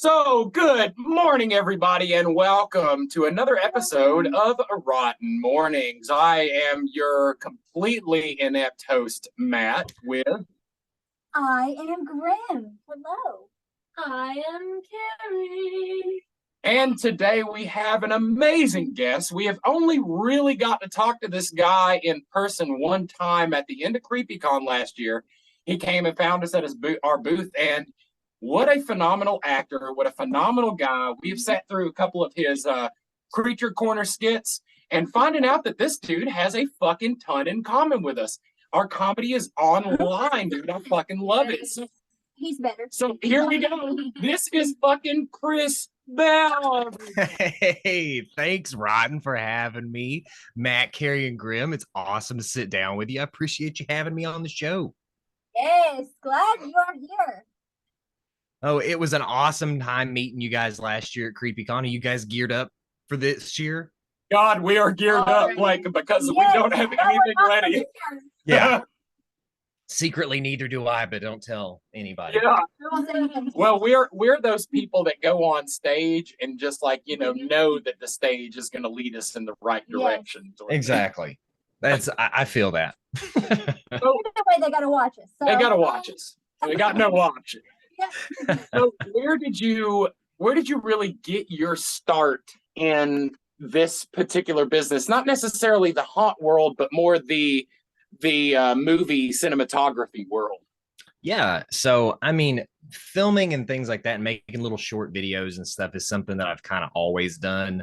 So, good morning, everybody, and welcome to another episode of Rotten Mornings. I am your completely inept host, Matt, with... I am Grim. Hello. I am Carrie. And today we have an amazing guest. We have only really got to talk to this guy in person one time at the end of CreepyCon last year. He came and found us at our booth, and what a phenomenal actor, what a phenomenal guy. We've sat through a couple of his Creature Corner skits and finding out that this dude has a fucking ton in common with us. Our comedy is online, dude. I fucking love it. He's better. So here we go. This is fucking Kris Bell. Hey, thanks, Rotten, for having me. Matt, Carrie, and Grim, it's awesome to sit down with you. I appreciate you having me on the show. Yes, glad you are here. Oh, it was an awesome time meeting you guys last year at CreepyCon. Are you guys geared up for this year? God, we are geared up because we don't have anything ready. Yeah. Secretly, neither do I, but don't tell anybody. Yeah. Well, we're those people that go on stage and just know that the stage is going to lead us in the right direction. Exactly. I feel that. So, either way, they got to watch us. So. They got to watch us. They got no option. So where did you really get your start in this particular business? Not necessarily the haunt world, but more the movie cinematography world. Yeah. So, I mean, filming and things like that and making little short videos and stuff is something that I've kind of always done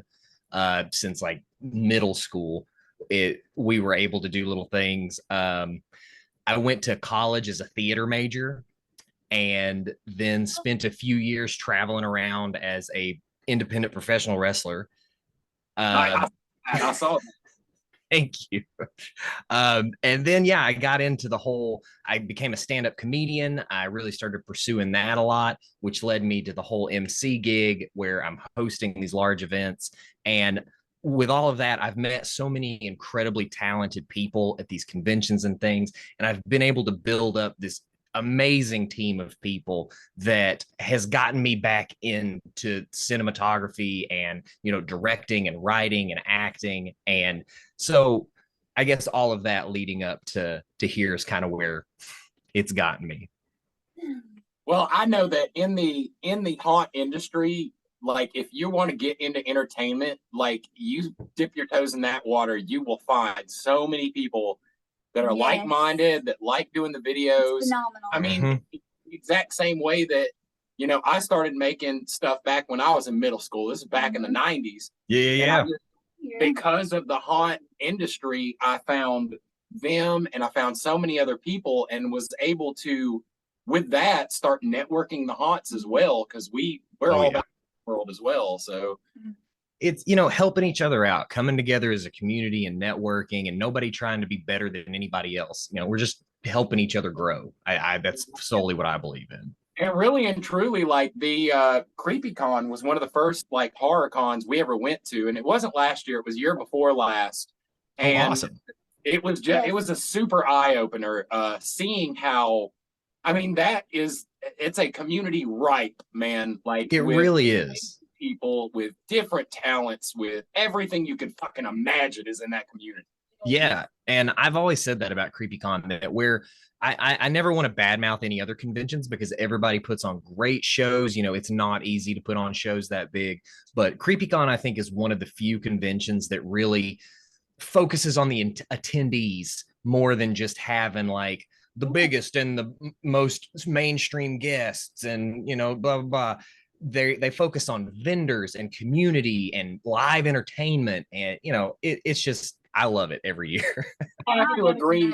since like middle school. We were able to do little things. I went to college as a theater major and then spent a few years traveling around as a independent professional wrestler. I saw that. Thank you. And then, I got into I became a stand-up comedian. I really started pursuing that a lot, which led me to the whole MC gig where I'm hosting these large events. And with all of that, I've met so many incredibly talented people at these conventions and things. And I've been able to build up this amazing team of people that has gotten me back into cinematography and directing and writing and acting. And so I guess all of that leading up to here is kind of where it's gotten me. Well, I know that in the haunt industry, like if you want to get into entertainment, like you dip your toes in that water, you will find so many people that are like-minded, that like doing the videos. It's phenomenal. I mean, the exact same way that, I started making stuff back when I was in middle school. This is back in the 90s. Yeah. Because of the haunt industry, I found them and I found so many other people and was able to, with that, start networking the haunts as well, because we're all about the world as well. So it's helping each other out, coming together as a community and networking, and nobody trying to be better than anybody else. We're just helping each other grow. That's solely what I believe in. And really and truly, like the CreepyCon was one of the first like horror cons we ever went to, and it wasn't last year; it was year before last. And awesome! It was it was a super eye opener seeing how. I mean, it's a community ripe, man. Like it really is. People with different talents, with everything you can fucking imagine is in that community. Yeah. And I've always said that about CreepyCon, that I never want to badmouth any other conventions because everybody puts on great shows. It's not easy to put on shows that big, but CreepyCon, I think, is one of the few conventions that really focuses on the attendees more than just having like the biggest and the most mainstream guests and, blah, blah, blah. They focus on vendors and community and live entertainment, and it's just, I love it every year. I have to agree.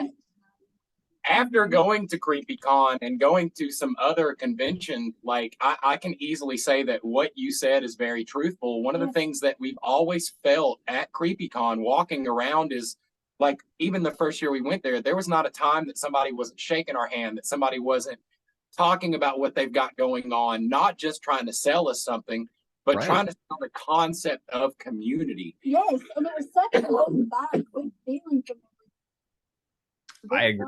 After going to CreepyCon and going to some other convention, like I can easily say that what you said is very truthful. One of the things that we've always felt at CreepyCon walking around is like, even the first year we went there was not a time that somebody wasn't shaking our hand, that somebody wasn't talking about what they've got going on, not just trying to sell us something, but trying to sell the concept of community. Yes, and it was such a good feeling from I agree.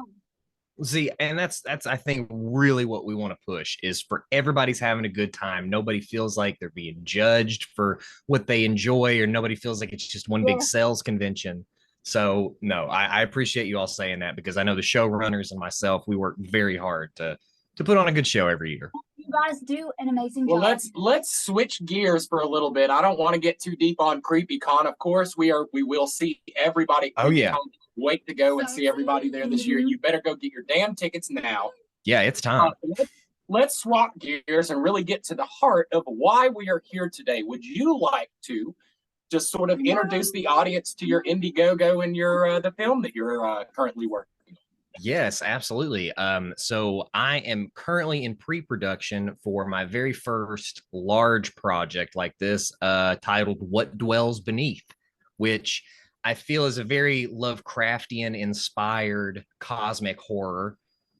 See, and that's I think really what we want to push is for everybody's having a good time. Nobody feels like they're being judged for what they enjoy, or nobody feels like it's just one big Yeah. sales convention. So no, I appreciate you all saying that, because I know the showrunners and myself, we work very hard to put on a good show every year. You guys do an amazing Well, job. let's switch gears for a little bit. I don't want to get too deep on CreepyCon. Of course, we will see everybody. Oh, yeah. Wait to go and So see everybody there this year. excited. You better go get your damn tickets now. Yeah, it's time. Let's swap gears and really get to the heart of why we are here today. Would you like to just sort of introduce the audience to your Indiegogo and your the film that you're currently working on? Yes, absolutely. So I am currently in pre-production for my very first large project like this, titled What Dwells Beneath, which I feel is a very Lovecraftian inspired cosmic horror.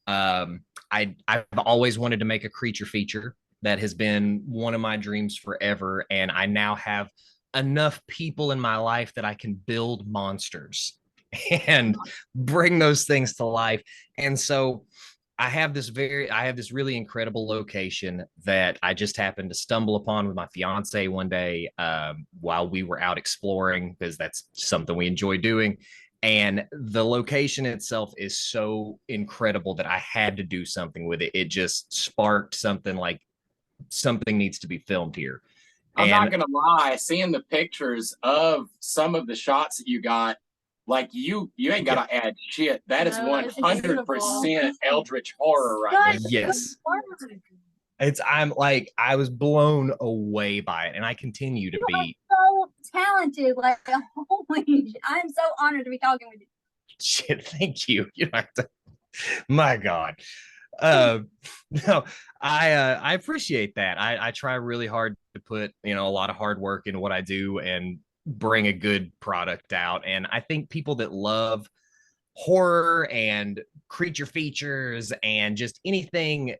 I've always wanted to make a creature feature. That has been one of my dreams forever, and I now have enough people in my life that I can build monsters and bring those things to life. And so I have this really incredible location that I just happened to stumble upon with my fiance one day, while we were out exploring, because that's something we enjoy doing. And the location itself is so incredible that I had to do something with it. It just sparked something like something needs to be filmed here. I'm not gonna lie, seeing the pictures of some of the shots that you got, like you ain't gotta add shit. That is No, it's 100% Eldritch horror right there. Yes. I was blown away by it, and I continue to be. So talented. Like, holy, I'm so honored to be talking with you. Shit, thank you. You don't have to. My God. No, I appreciate that. I try really hard to put, a lot of hard work into what I do and bring a good product out. And I think people that love horror and creature features and just anything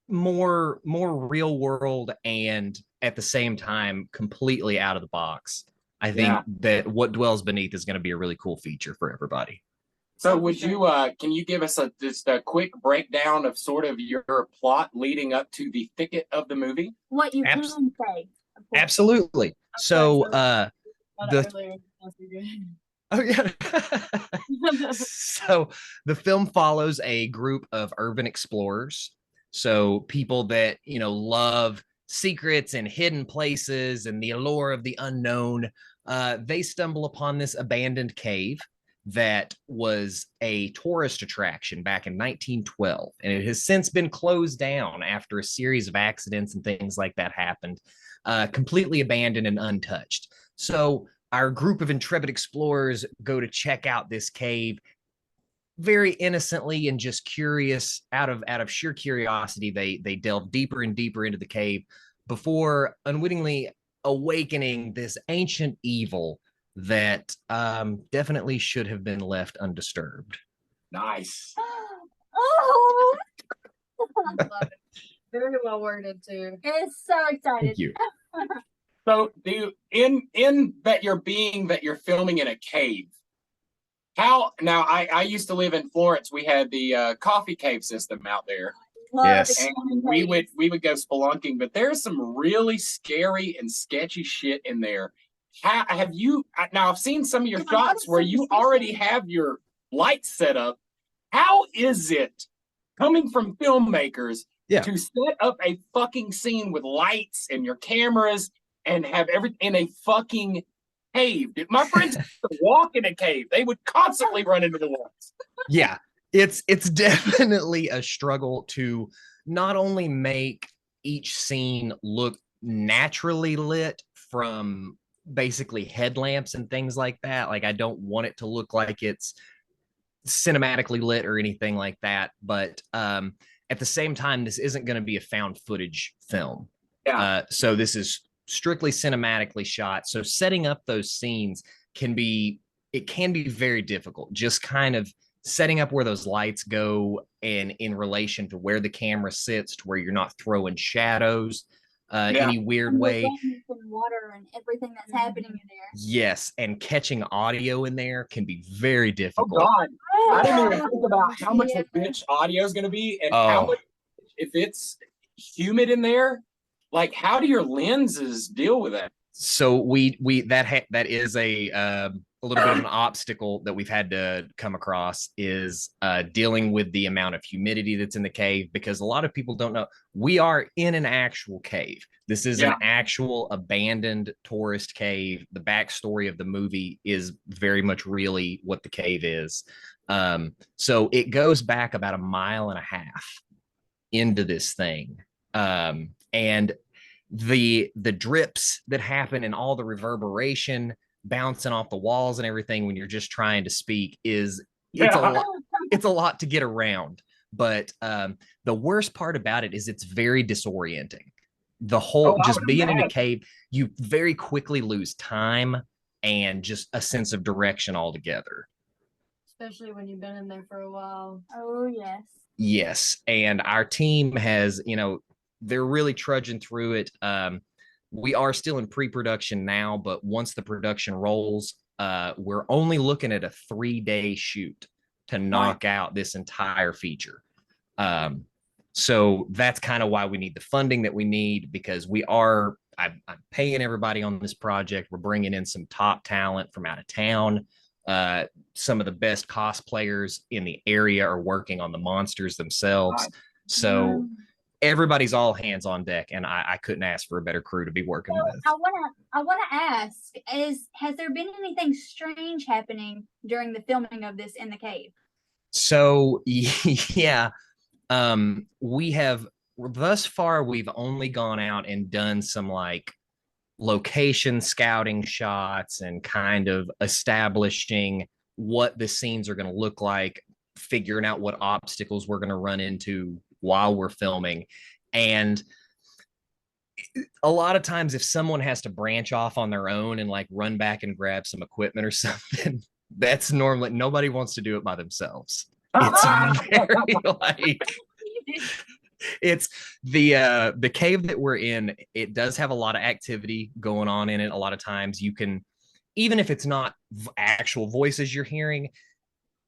more real world and at the same time completely out of the box, I think that What Dwells Beneath is going to be a really cool feature for everybody. So would you can you give us just a quick breakdown of sort of your plot leading up to the thicket of the movie? What you can say. Of course. Absolutely. So Earlier, that's good. oh yeah. So the film follows a group of urban explorers. So people that, love secrets and hidden places and the allure of the unknown. They stumble upon this abandoned cave that was a tourist attraction back in 1912, and it has since been closed down after a series of accidents and things like that happened, completely abandoned and untouched. So our group of intrepid explorers go to check out this cave very innocently and just curious, out of sheer curiosity. They delve deeper and deeper into the cave before unwittingly awakening this ancient evil that definitely should have been left undisturbed. Nice. Oh, Love it. Very well worded too. it's so excited. Thank you. So in that you're filming in a cave. I used to live in Florence. We had the coffee cave system out there. Love Yes. the And we would go spelunking, but there's some really scary and sketchy shit in there. How have you now? I've seen some of your shots where you already have your lights set up. How is it coming from filmmakers to set up a fucking scene with lights and your cameras and have everything in a fucking cave? My friends used to walk in a cave. They would constantly run into the walls. Yeah, it's definitely a struggle to not only make each scene look naturally lit from basically headlamps and things like that. Like, I don't want it to look like it's cinematically lit or anything like that, but at the same time, this isn't going to be a found footage film. So this is strictly cinematically shot. So setting up those scenes can be very difficult. Just kind of setting up where those lights go and in relation to where the camera sits, to where you're not throwing shadows. any weird And the way. winds and water and everything that's happening in there. Yes, and catching audio in there can be very Oh difficult. God, I didn't even think about how much Yeah. a bitch audio is going to be, and how Oh, much if it's humid in there. Like, how do your lenses deal with that? so that is a little bit of an obstacle that we've had to come across is dealing with the amount of humidity that's in the cave, because a lot of people don't know we are in an actual cave. This is an actual abandoned tourist cave. The backstory of the movie is very much really what the cave is. So it goes back about 1.5 miles into this thing. And the drips that happen and all the reverberation bouncing off the walls and everything when you're just trying to speak is it's a lot to get around. But the worst part about it is it's very disorienting. The whole just being in the cave, you very quickly lose time and just a sense of direction altogether. Especially when you've been in there for a while. Oh, yes. Yes, and our team has, they're really trudging through it. We are still in pre-production now, but once the production rolls, we're only looking at a 3-day shoot to knock out this entire feature. So that's kind of why we need the funding that we need, because I'm paying everybody on this project. We're bringing in some top talent from out of town. Some of the best cosplayers in the area are working on the monsters themselves. So everybody's all hands on deck, and I couldn't ask for a better crew to be working with. I wanna ask, has there been anything strange happening during the filming of this in the cave? So yeah, we have thus far we've only gone out and done some like location scouting shots and kind of establishing what the scenes are going to look like, figuring out what obstacles we're going to run into while we're filming. And a lot of times if someone has to branch off on their own and like run back and grab some equipment or something, that's normally nobody wants to do it by themselves. It's very like it's the cave that we're in. It does have a lot of activity going on in it. A lot of times you can, even if it's not actual voices you're hearing,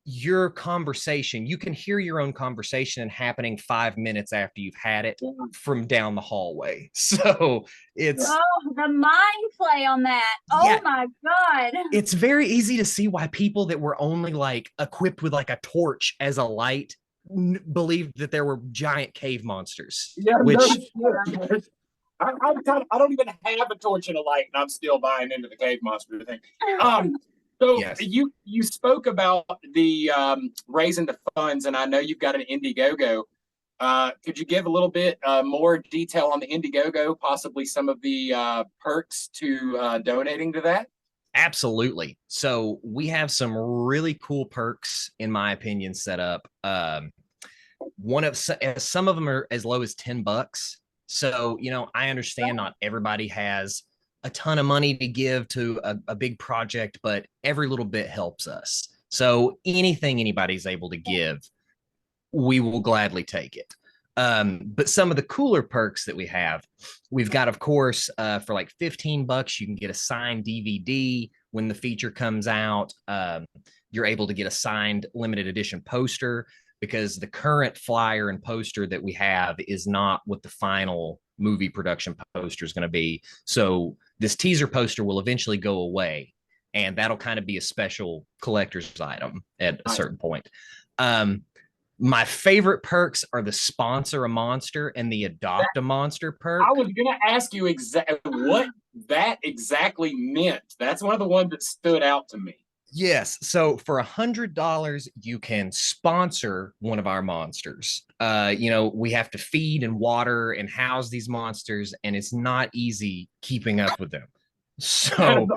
your conversation, you can hear your own conversation happening 5 minutes after you've had it from down the hallway. So it's the mind play on that. Oh my God. It's very easy to see why people that were only like equipped with like a torch as a light believed that there were giant cave monsters. Yeah, which I don't even have a torch and a light, and I'm still buying into the cave monster thing. So yes. you spoke about the raising the funds, and I know you've got an Indiegogo. Could you give a little bit more detail on the Indiegogo, possibly some of the perks to donating to that? Absolutely. So we have some really cool perks, in my opinion, set up. Some of them are as low as $10. So, I understand not everybody has a ton of money to give to a big project, but every little bit helps us. So anything anybody's able to give, we will gladly take it. But some of the cooler perks that we've got, of course, for like $15, you can get a signed DVD when the feature comes out. You're able to get a signed limited edition poster, because the current flyer and poster that we have is not what the final movie production poster is going to be. So this teaser poster will eventually go away, and that'll kind of be a special collector's item at a certain point. My favorite perks are the sponsor a monster and the adopt a monster perk. I was going to ask you what that exactly meant. That's one of the ones that stood out to me. Yes. So for $100, you can sponsor one of our monsters. We have to feed and water and house these monsters, and it's not easy keeping up with them. So,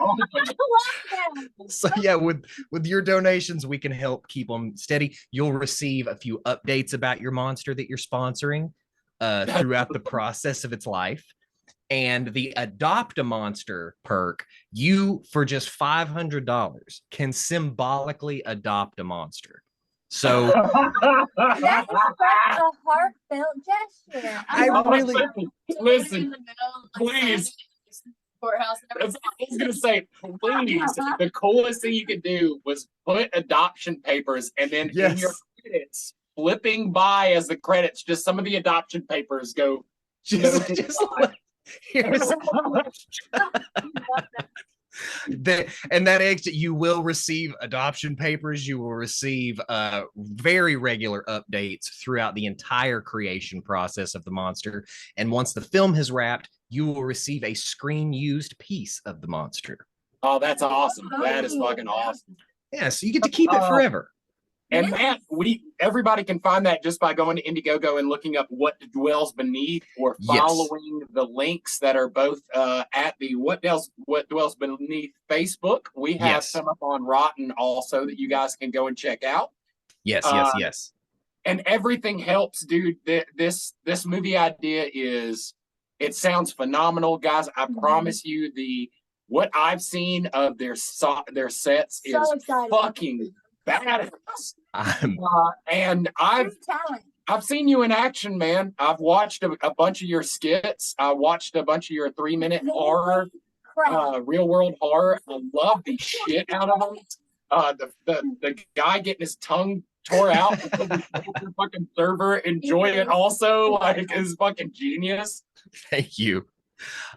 yeah, with your donations, we can help keep them steady. You'll receive a few updates about your monster that you're sponsoring throughout the process of its life. And the adopt a monster perk, you for just $500 can symbolically adopt a monster. So That is such a heartfelt gesture. I really listen, please. Courthouse. I was gonna say, please. The coolest thing you could do was put adoption papers, and then in your credits, flipping by as the credits, just some of the adoption papers go. just here's and that exit, you will receive adoption papers. You will receive very regular updates throughout the entire creation process of the monster. And once the film has wrapped, you will receive a screen used piece of the monster. Oh, that's awesome. That is fucking awesome. Yeah, so you get to keep it forever. And that everybody can find that just by going to Indiegogo and looking up What Dwells Beneath, or following the links that are both at the What Dwells Beneath Facebook. We have some up on ROTN also that you guys can go and check out. Yes. And everything helps, dude. This movie idea it sounds phenomenal, guys. I promise you, what I've seen of their sets is fucking badass. And I've seen you in action, man. I've watched a bunch of your skits. I watched a bunch of your 3-minute horror, real world horror. I love the shit out of them. The guy getting his tongue tore out the fucking server, enjoy it also, like, is fucking genius. Thank you.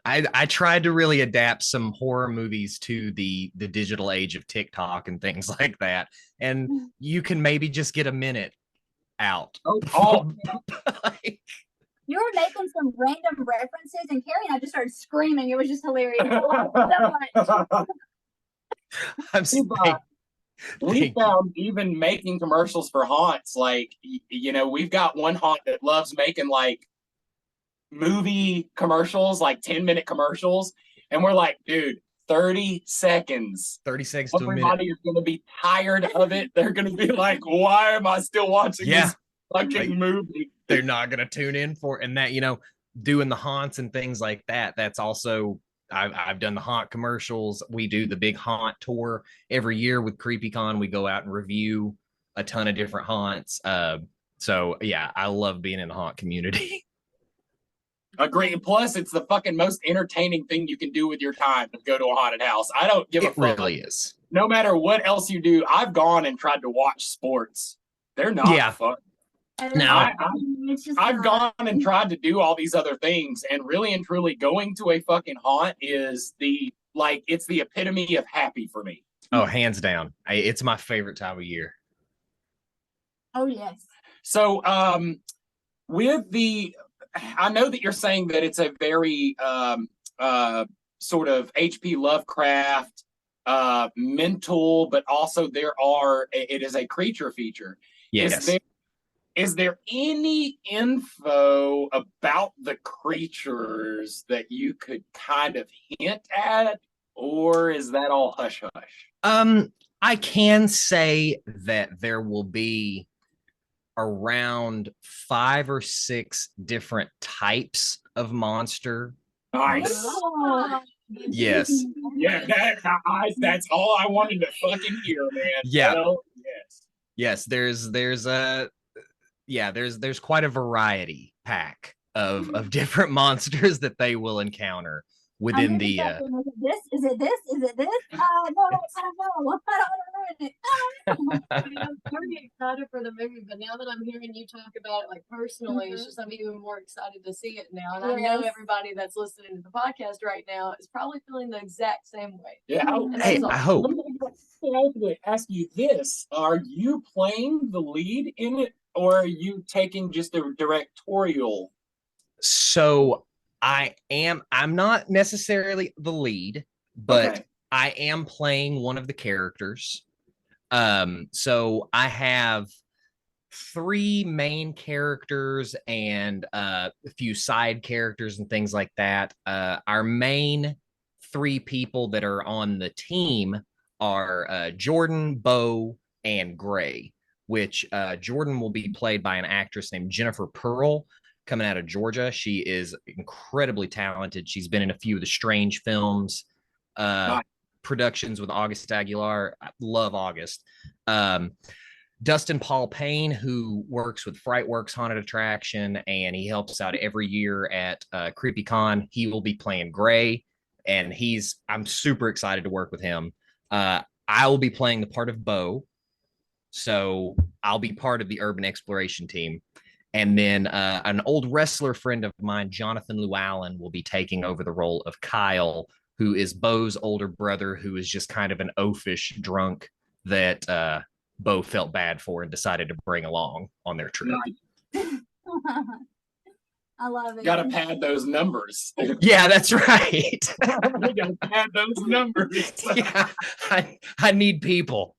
I tried to really adapt some horror movies to the digital age of TikTok and things like that. And you can maybe just get a minute out. You were making some random references, and Carrie and I just started screaming. It was just hilarious. We found even making commercials for haunts, like, we've got one haunt that loves making like movie commercials, like 10-minute commercials, and we're like, dude, 30 seconds to a minute. Everybody is going to be tired of it. They're going to be like, why am I still watching this fucking movie? They're not going to tune in for it. And that, doing the haunts and things like that, that's also, I've done the haunt commercials. We do the big haunt tour every year with CreepyCon. We go out and review a ton of different haunts. So yeah, I love being in the haunt community. Great. And plus, it's the fucking most entertaining thing you can do with your time to go to a haunted house. I don't give a fuck. It really is. No matter what else you do, I've gone and tried to watch sports. They're not fun. Now, I've gone and tried to do all these other things, and really and truly, going to a fucking haunt is it's the epitome of happy for me. Oh, hands down. It's my favorite time of year. Oh, yes. So, I know that you're saying that it's a very sort of H.P. Lovecraft mental, but also it is a creature feature. Yes. Is there any info about the creatures that you could kind of hint at, or is that all hush hush? I can say that there will be around 5 or 6 different types of monster. Nice. Yes. Yeah, that's all I wanted to fucking hear, man. Yeah. Yes. There's quite a variety pack of different monsters that they will encounter within the Is it this? No, I don't know. I don't want to ruin it. I'm pretty excited for the movie, but now that I'm hearing you talk about it like personally, it's just I'm even more excited to see it now. And I know everybody that's listening to the podcast right now is probably feeling the exact same way. Yeah. I hope. Let me ask you this: are you playing the lead in it, or are you taking just a directorial? So I'm not necessarily the lead, but I am playing one of the characters. So I have 3 main characters and a few side characters and things like that. Our main 3 people that are on the team are Jordan, Bo, and Gray, which Jordan will be played by an actress named Jennifer Pearl, coming out of Georgia. She is incredibly talented. She's been in a few of the Strange films, productions with August Aguilar. I love August. Dustin Paul Payne, who works with Frightworks Haunted Attraction, and he helps out every year at CreepyCon. He will be playing Gray, and I'm super excited to work with him. I will be playing the part of Bo, so I'll be part of the urban exploration team. And then an old wrestler friend of mine, Jonathan Llewellyn, will be taking over the role of Kyle, who is Bo's older brother, who is just kind of an oafish drunk that Bo felt bad for and decided to bring along on their trip. I love it. Gotta pad those numbers. Yeah, that's right. You gotta pad those numbers. Yeah, I need people.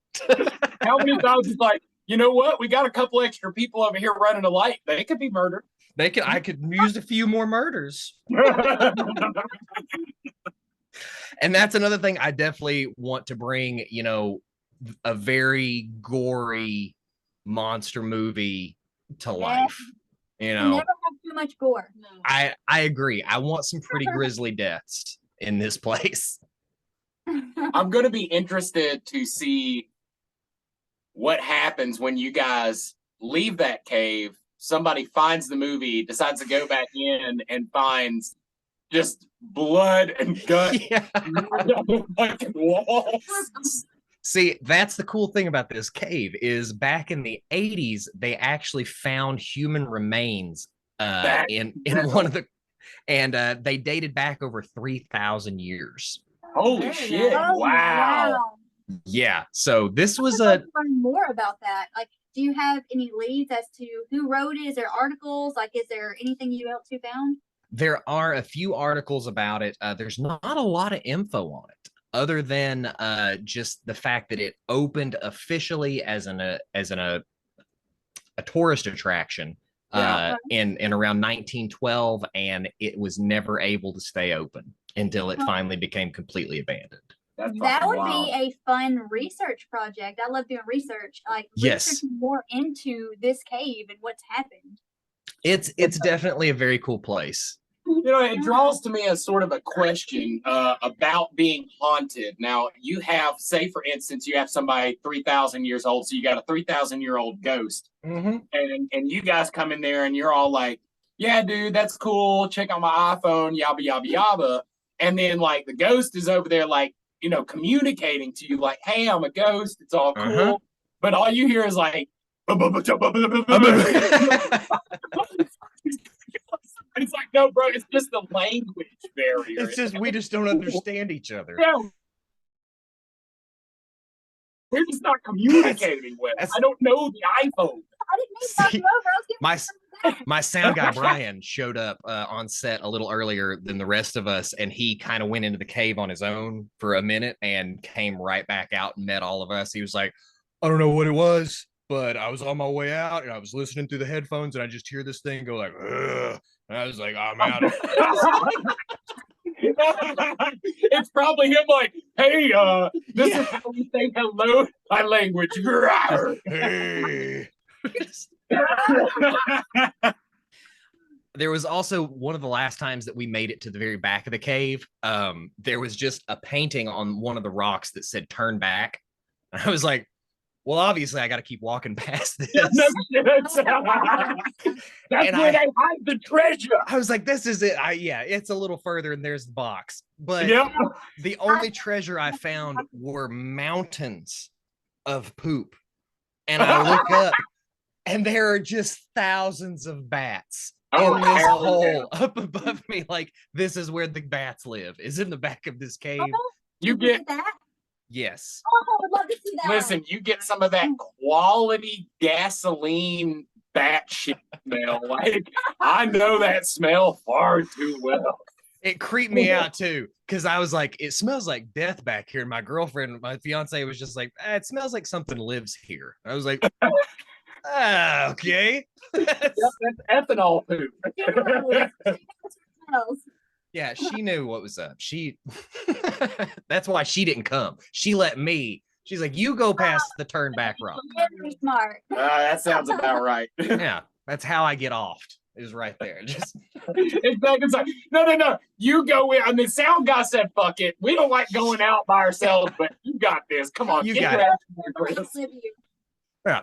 How many times it's like, you know what? We got a couple extra people over here running a light. They could be murdered. I could use a few more murders. And that's another thing I definitely want to bring, a very gory monster movie to life. You never have too much gore. No. I agree. I want some pretty grisly deaths in this place. I'm going to be interested to see what happens when you guys leave that cave. Somebody finds the movie, decides to go back in, and finds just blood and guts on the fucking walls. See, that's the cool thing about this cave is back in the 80s, they actually found human remains in one of the, and they dated back over 3,000 years. Holy shit. Oh, Wow. Yeah. So this was I'd like to learn more about that. Like, do you have any leads as to who wrote it? Is there articles? Like, is there anything else you found? There are a few articles about it. There's not a lot of info on it, other than just the fact that it opened officially as a tourist attraction in around 1912, and it was never able to stay open until it finally became completely abandoned. That would be a fun research project. I love doing research, like researching more into this cave and what's happened. It's definitely a very cool place. It draws to me as sort of a question about being haunted. Now, you have, say, for instance, you have somebody 3,000 years old, so you got a 3,000-year-old ghost, and you guys come in there and you're all like, yeah, dude, that's cool. Check out my iPhone, yabba, yabba, yabba. And then, like, the ghost is over there, like, communicating to you, like, hey, I'm a ghost. It's all cool. But all you hear is like, it's like, no, bro, it's just the language barrier. It's just, we just don't understand each other. Yeah. We're just not communicating well. I don't know the iPhone. I didn't mean to knock you over. My sound guy, Brian, showed up on set a little earlier than the rest of us, and he kind of went into the cave on his own for a minute and came right back out and met all of us. He was like, I don't know what it was, but I was on my way out, and I was listening through the headphones, and I just hear this thing go like, ugh. And I was like, I'm out. It's probably him like, hey, this is how we say hello by language. Hey. There was also one of the last times that we made it to the very back of the cave. There was just a painting on one of the rocks that said turn back. And I was like, well, obviously I got to keep walking past this. No shit. That's where they hide the treasure. I was like, this is it. It's a little further and there's the box. But the only treasure I found were mountains of poop. And I look up and there are just thousands of bats in this hole up above me. Like, this is where the bats live, is in the back of this cave. You get that? Yes. Oh, I would love to see that. Listen, you get some of that quality gasoline bat shit smell. Like, I know that smell far too well. It creeped me out too, because I was like, it smells like death back here. And my girlfriend, my fiance, was just like, it smells like something lives here. I was like, okay. That's ethanol poop. Yeah, she knew what was up. That's why she didn't come. She let me. She's like, you go past the turn back rock. Very smart. That sounds about right. Yeah, that's how I get offed. Is right there. Just it's like, no. You go in. I mean, sound guy said, fuck it. We don't like going out by ourselves, but you got this. Come on, you get got it. Yeah.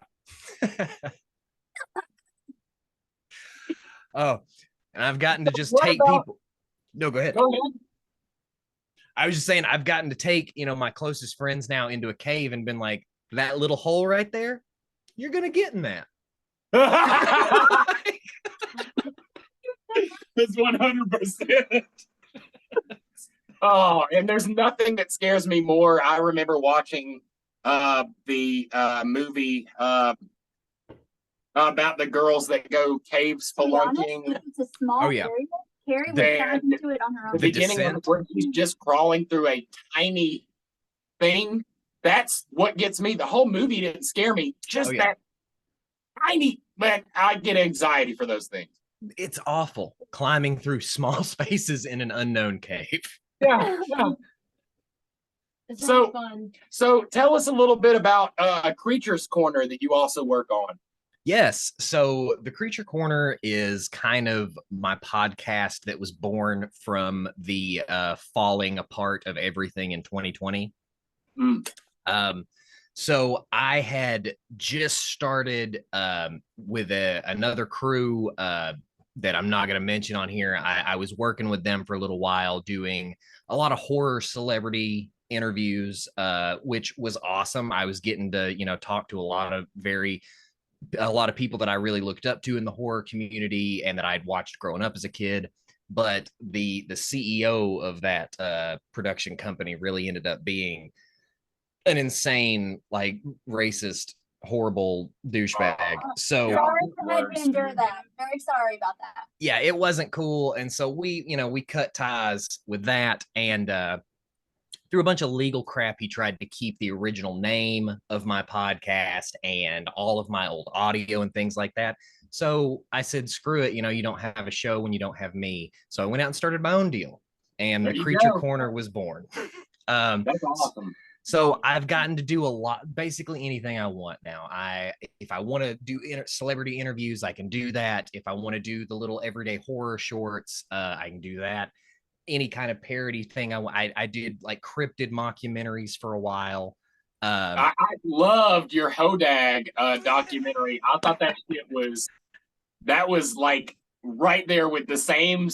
Oh, and I've gotten to just What take about- people. No, go ahead. Go ahead. I was just saying, I've gotten to take, my closest friends now into a cave and been like, that little hole right there, you're going to get in that. That's 100%. Oh, and there's nothing that scares me more. I remember watching the movie about the girls that go cave spelunking. It's a small area. Carrie was down into it on her own. The beginning of it, where she's just crawling through a tiny thing. That's what gets me. The whole movie didn't scare me. Just that tiny, man, I get anxiety for those things. It's awful climbing through small spaces in an unknown cave. Yeah. It's so fun. So tell us a little bit about Creature's Corner that you also work on. Yes. So the Creature Corner is kind of my podcast that was born from the falling apart of everything in 2020. So I had just started with another crew that I'm not going to mention on here. I was working with them for a little while, doing a lot of horror celebrity interviews, which was awesome. I was getting to, talk to a lot of people that I really looked up to in the horror community and that I'd watched growing up as a kid. But the CEO of that production company really ended up being an insane, like, racist, horrible douchebag. So sorry to endure that. Very sorry about that. Yeah, it wasn't cool. And so we cut ties with that, and through a bunch of legal crap, he tried to keep the original name of my podcast and all of my old audio and things like that. So I said, screw it. You don't have a show when you don't have me. So I went out and started my own deal, and the Creature Corner was born. That's awesome. So I've gotten to do a lot, basically anything I want now. If I want to do celebrity interviews, I can do that. If I want to do the little everyday horror shorts, I can do that. Any kind of parody thing. I did like cryptid mockumentaries for a while. I loved your Hodag documentary. I thought that shit was like right there with the same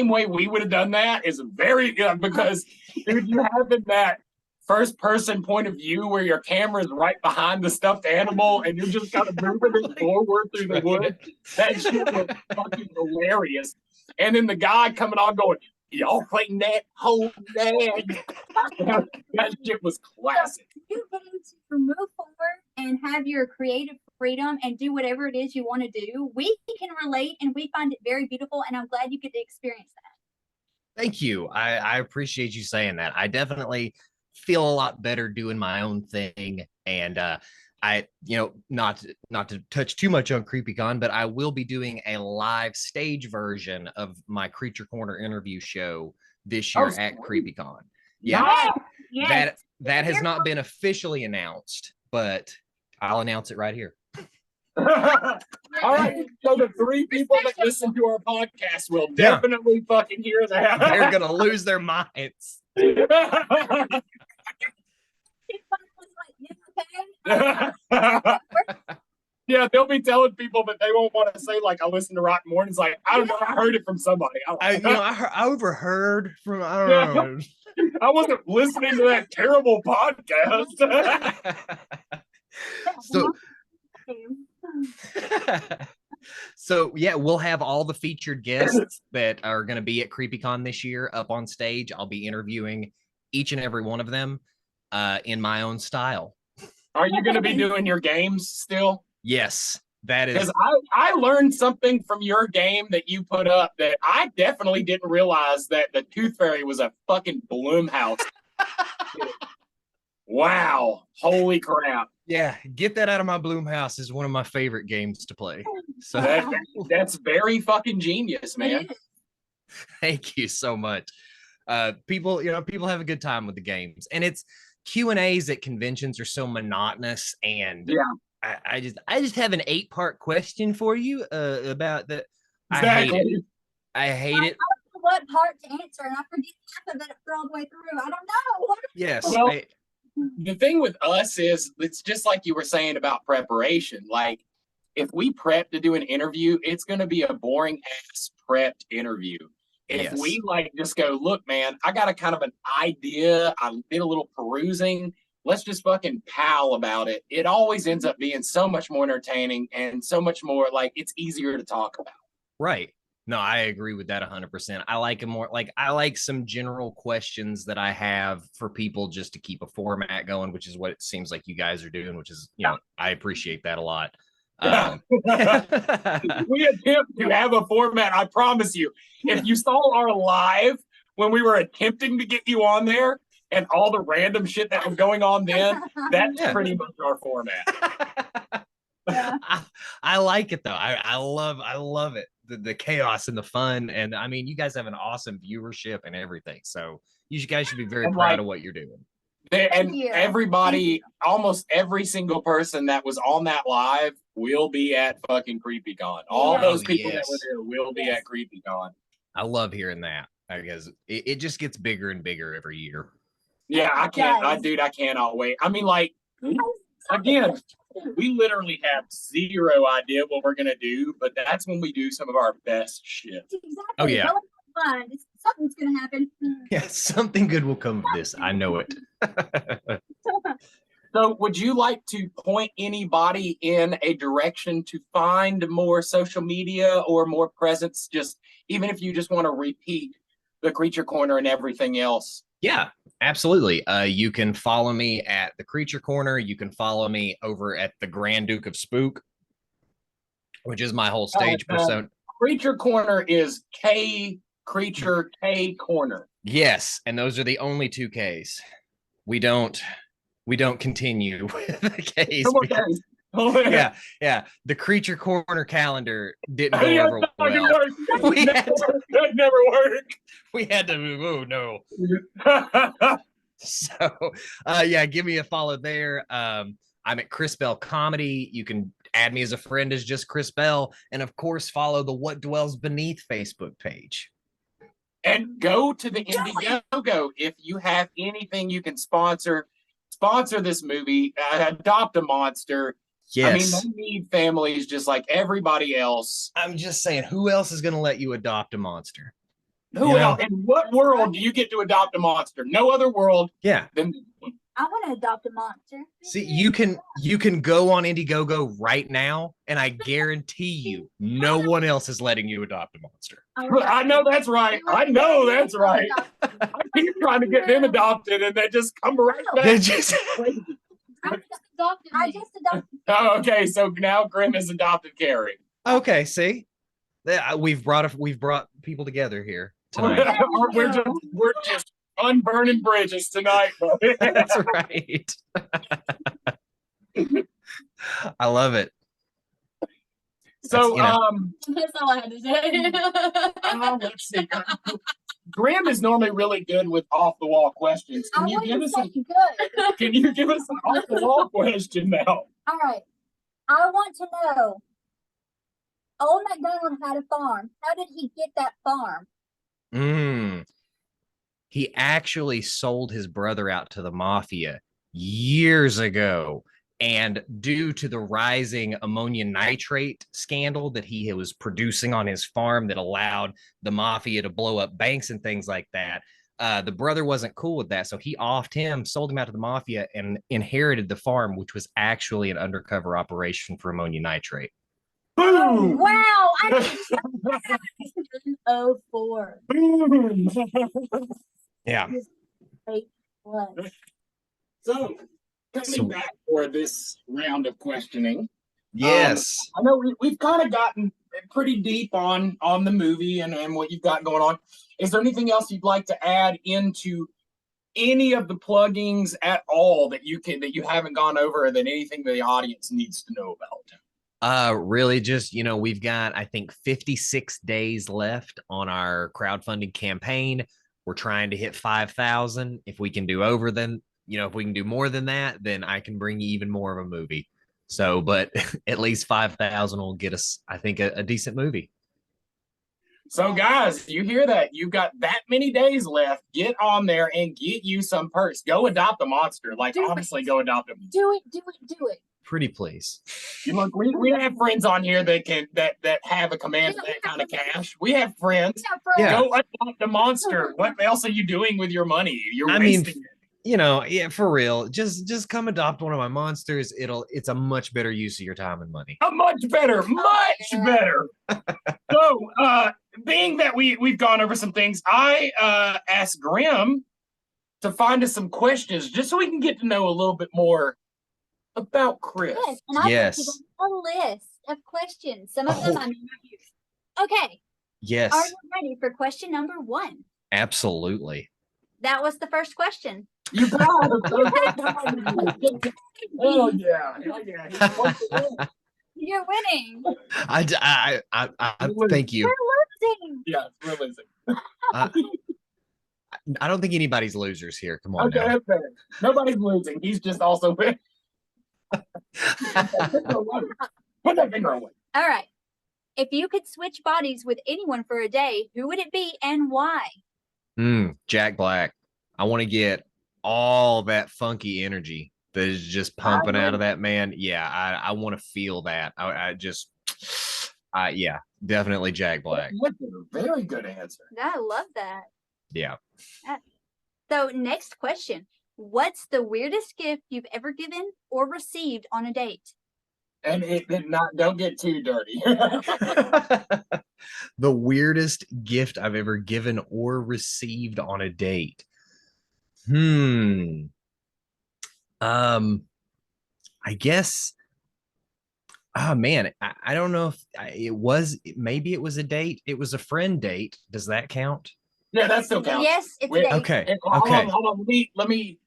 way we would have done that is very good because dude, you have that first person point of view where your camera is right behind the stuffed animal and you're just kind of moving it forward through the woods. That shit was fucking hilarious. And then the guy coming on going, y'all playing that whole dag. That shit was classic. You get to move forward and have your creative freedom and do whatever it is you want to do. We can relate and we find it very beautiful, and I'm glad you get to experience that. Thank you. I appreciate you saying that. I definitely feel a lot better doing my own thing. And I, not to touch too much on CreepyCon, but I will be doing a live stage version of my Creature Corner interview show this year at CreepyCon. Yeah, that has not been officially announced, but I'll announce it right here. All right, so the 3 people that listen to our podcast will definitely fucking hear that. They're gonna lose their minds. Yeah, they'll be telling people, but they won't want to say, like, I listen to Rock Mornings. Like, I don't know, I heard it from somebody. I overheard from, I don't know. I wasn't listening to that terrible podcast. So yeah, we'll have all the featured guests that are going to be at CreepyCon this year up on stage. I'll be interviewing each and every one of them in my own style. Are you going to be doing your games still? Yes, that is. Because I learned something from your game that you put up that I definitely didn't realize, that the Tooth Fairy was a fucking Bloomhouse. Wow. Holy crap. Yeah, get that out of my Bloomhouse is one of my favorite games to play. So that's very fucking genius, man. Thank you so much. People have a good time with the games, and it's Q&As at conventions are so monotonous, and yeah. I just have an 8-part question for you about that. Exactly. I hate it. I don't know what part to answer, and I forget half of it all the way through. I don't know. Yes. Well, The thing with us is it's just like you were saying about preparation. Like if we prep to do an interview, it's going to be a boring ass prepped interview. If Yes. we like just go, look, man, I got a kind of an idea. I did a little perusing. Let's just fucking pal about it. It always ends up being so much more entertaining and so much more like it's easier to talk about. Right. No, I agree with that 100%. I like it more like I like some general questions that I have for people just to keep a format going, which is what it seems like you guys are doing, which is, I appreciate that a lot. We attempt to have a format. I promise you, if you saw our live when we were attempting to get you on there and all the random shit that was going on then, that's pretty much our format. Yeah. I like it though. I love it. The chaos and the fun. And I mean, you guys have an awesome viewership and everything. So you guys should be very proud of what you're doing. And everybody, almost every single person that was on that live will be at fucking CreepyCon. All those people that were there will be at CreepyCon. I love hearing that because it just gets bigger and bigger every year. Yeah, I cannot wait. I mean, like, again, we literally have zero idea what we're gonna do, but that's when we do some of our best shit. Exactly. Oh yeah. Something's gonna happen. Yeah, something good will come of this. I know it. So would you like to point anybody in a direction to find more social media or more presence? Just even if you just want to repeat the Creature Corner and everything else. Yeah, absolutely. You can follow me at the Creature Corner. You can follow me over at the Grand Duke of Spook, which is my whole stage persona. Creature Corner is Creature K Corner. Yes, and those are the only 2 Ks. We don't continue with the Ks. Yeah. The Creature Corner calendar didn't go over well. That never worked. We had to move. Oh no. So give me a follow there. I'm at Kris Bell Comedy. You can add me as a friend as just Kris Bell, and of course follow the What Dwells Beneith Facebook page. And go to the Indiegogo if you have anything you can sponsor this movie. Adopt a monster. Yes. I mean, they need families just like everybody else. I'm just saying, who else is going to let you adopt a monster? Who else? In what world do you get to adopt a monster? No other world. Yeah. I want to adopt a monster. See, you can go on Indiegogo right now, and I guarantee you, no one else is letting you adopt a monster. I know that's right. I keep trying to get them adopted, and they just come right back. I just adopted. Oh, okay. So now Grim has adopted Carrie. Okay, see, we've brought people together here tonight. we're just unburning bridges tonight. That's right. I love it. So that's all I had to say. Let's see. Graham is normally really good with off the wall questions. Can you give us an off the wall question now? All right. I want to know. Old MacDonald had a farm. How did he get that farm? He actually sold his brother out to the mafia years ago. And due to the rising ammonia nitrate scandal that he was producing on his farm that allowed the mafia to blow up banks and things like that, the brother wasn't cool with that. So he offed him, sold him out to the mafia, and inherited the farm, which was actually an undercover operation for ammonia nitrate. Boom! Wow! I 04. Yeah. So, coming back for this round of questioning. Yes. I know we've kind of gotten pretty deep on the movie and what you've got going on. Is there anything else you'd like to add into any of the pluggings at all that you haven't gone over, or that anything the audience needs to know about? Really just, we've got, I think, 56 days left on our crowdfunding campaign. We're trying to hit 5,000. If we can do over then, if we can do more than that, then I can bring you even more of a movie. So, but at least 5,000 will get us, I think, a decent movie. So guys, you hear that? You've got that many days left. Get on there and get you some perks. Go adopt a monster. Like, honestly, go adopt them. Do it. Pretty please. You look, we have friends on here that have a command for that kind of cash. We have friends. Yeah. Go adopt a monster. What else are you doing with your money? You're I mean, wasting it. you know, yeah, for real. Just come adopt one of my monsters. It's a much better use of your time and money. Much better. So, being that we've gone over some things, I asked Grim to find us some questions just so we can get to know a little bit more about Kris. Yes, and I've Yes. given a list of questions. Some of them I'm not used. Okay. Yes, Are you ready for question number 1? absolutely. That was the first question. You got it. Oh yeah. You're winning. I thank you. You're losing. Yeah, we're losing. I don't think anybody's losers here. Come on Okay, now. that's fair. Nobody's losing. He's just also winning. Put that finger away. All right. If you could switch bodies with anyone for a day, who would it be and why? Jack Black. I want to get all that funky energy that is just pumping out of that man. Yeah, I want to feel that. Yeah, definitely Jack Black. That's a very good answer. I love that. Yeah. So next question. What's the weirdest gift you've ever given or received on a date? And don't get too dirty. The weirdest gift I've ever given or received on a date. I guess. Oh man, I don't know if maybe it was a date. It was a friend date. Does that count? Yeah, that still counts. Yes, it's a date. Okay. And hold on. Let me.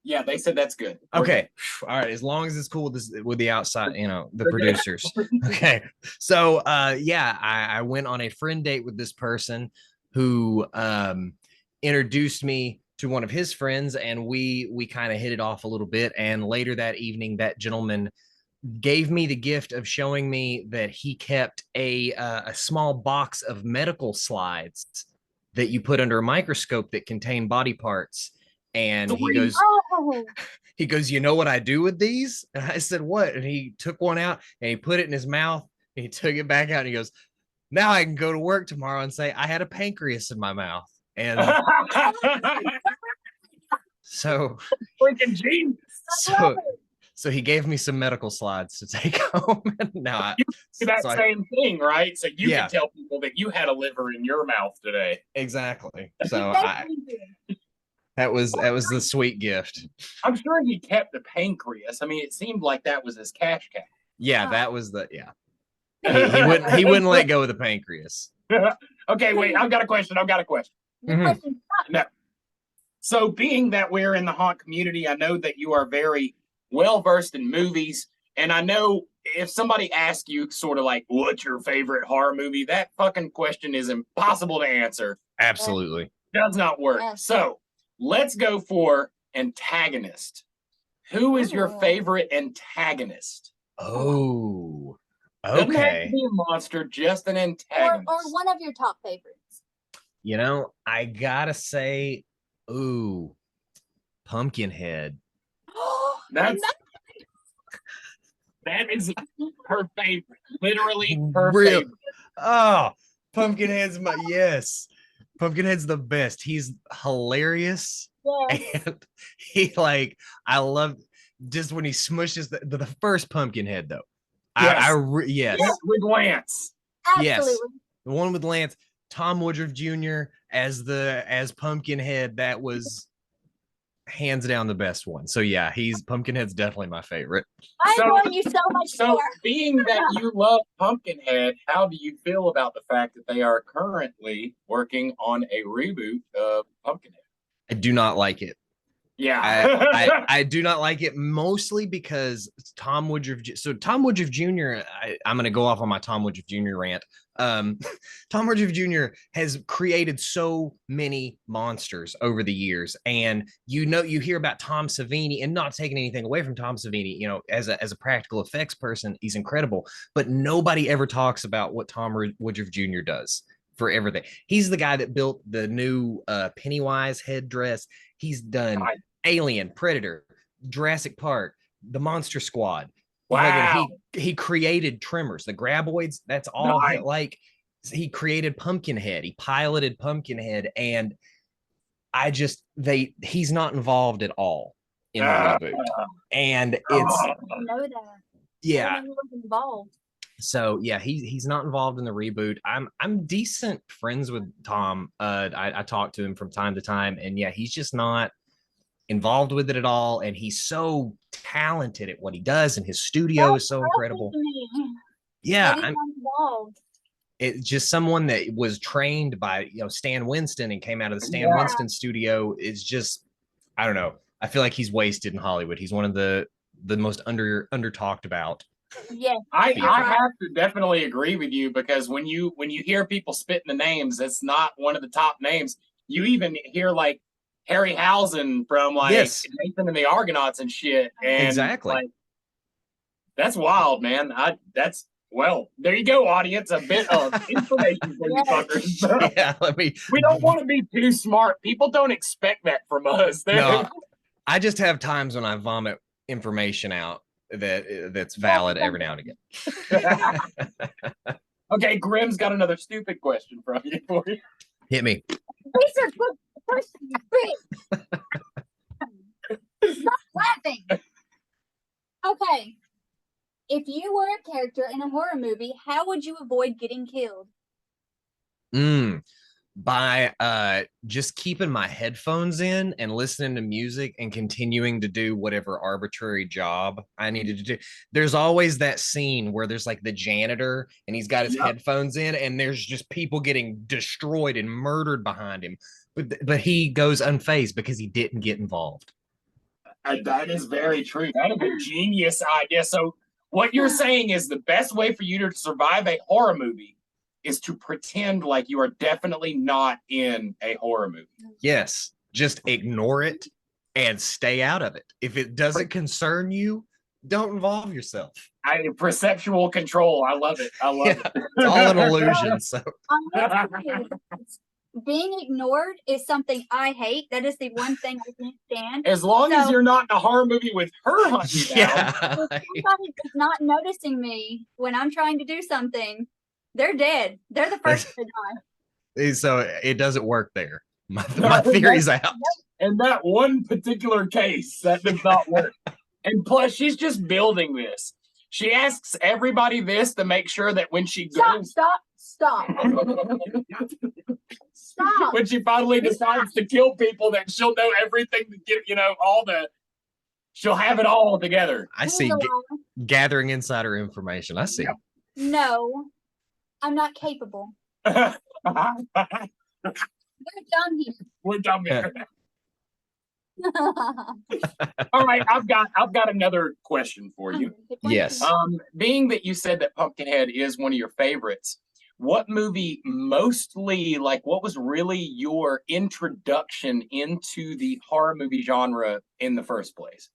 Yeah, they said that's good. Okay. All right. As long as it's cool with the outside, the producers. Okay. So I went on a friend date with this person who introduced me to one of his friends, and we kind of hit it off a little bit. And later that evening, that gentleman gave me the gift of showing me that he kept a small box of medical slides that you put under a microscope that contain body parts. And he goes, you know what I do with these? And I said, what? And he took one out and he put it in his mouth and he took it back out and he goes, now I can go to work tomorrow and say I had a pancreas in my mouth. And so freaking genius. So he gave me some medical slides to take home. Now same thing, right? So you Yeah. can tell people that you had a liver in your mouth today. Exactly. So that was the sweet gift. I'm sure he kept the pancreas. I mean, it seemed like that was his cash cow. Yeah, that was he wouldn't let go of the pancreas. Okay, wait, I've got a question. Mhm. No. So being that we're in the haunt community, I know that you are very well versed in movies. And I know if somebody asks you sort of like, what's your favorite horror movie? That fucking question is impossible to answer. Absolutely. Does not work. Yes. So let's go for antagonist. Who is your favorite antagonist? Oh, Doesn't have to okay. be a monster, just an antagonist. Or one of your top favorites. I gotta say, Pumpkinhead. That is her favorite. Literally her Real- favorite. Oh, Pumpkinhead's Pumpkinhead's the best. He's hilarious. Yes. And I love just when he smushes the first Pumpkinhead though. Yes. Yes. Yes, with Lance. Absolutely. The one with Lance, Tom Woodruff Jr. as Pumpkinhead, that was hands down the best one. So yeah, Pumpkinhead's definitely my favorite. I So- want you so much So more. being that you love Pumpkinhead, how do you feel about the fact that they are currently working on a reboot of Pumpkinhead? I do not like it. Yeah. I do not like it, mostly because Tom Woodruff. So Tom Woodruff Jr. I'm going to go off on my Tom Woodruff Jr. rant. Tom Woodruff Jr. has created so many monsters over the years, and you hear about Tom Savini, and not taking anything away from Tom Savini. As a practical effects person, he's incredible, but nobody ever talks about what Tom Woodruff Jr. does for everything. He's the guy that built the new Pennywise headdress. He's done Alien, Predator, Jurassic Park, the Monster Squad. Wow. He created Tremors, the Graboids. That's all. Nice. Like, he created Pumpkinhead. He piloted Pumpkinhead, and he's not involved at all in the reboot. And it's I know that. yeah. He was involved. So yeah, he's not involved in the reboot. I'm decent friends with Tom. I talk to him from time to time, and yeah, he's just not involved with it at all. And he's so talented at what he does, and his studio is so incredible. Yeah, I'm involved. It's just someone that was trained by Stan Winston and came out of the Stan Winston studio. Is just, I don't know. I feel like he's wasted in Hollywood. He's one of the most under talked about. Yeah, I have to definitely agree with you, because when you hear people spitting the names, it's not one of the top names. You even hear like Harryhausen from Nathan and the Argonauts and shit. And exactly. Like, that's wild, man. Well, there you go, audience. A bit of information for you fuckers. Yeah, we don't want to be too smart. People don't expect that from us. No, I just have times when I vomit information out that's valid every now and again. Okay, Grimm's got another stupid question for you. Hit me. These are good questions. Stop laughing. Okay. If you were a character in a horror movie, how would you avoid getting killed? By just keeping my headphones in and listening to music and continuing to do whatever arbitrary job I needed to do. There's always that scene where there's like the janitor and he's got his headphones in, and there's just people getting destroyed and murdered behind him, but he goes unfazed because he didn't get involved. That is very true. That is a genius idea. So what you're saying is the best way for you to survive a horror movie is to pretend like you are definitely not in a horror movie. Yes. Just ignore it and stay out of it. If it doesn't concern you, don't involve yourself. Perceptual control. I love it. I love it. It's all an illusion. So being ignored is something I hate. That is the one thing I can't stand. As long as you're not in a horror movie with her hunting down. Yeah. If somebody is not noticing me when I'm trying to do something, they're dead. They're the first to die. So it doesn't work there. My theory's out. In that one particular case, that does not work. And plus, she's just building this. She asks everybody this to make sure that when she goes... Stop. When she finally decides to kill people, that she'll know everything to get, she'll have it all together. I see. Gathering insider information. I see. No, I'm not capable. We're done here. We're done here. All right, I've got another question for you. Yes. Being that you said that Pumpkinhead is one of your favorites, what movie what was really your introduction into the horror movie genre in the first place?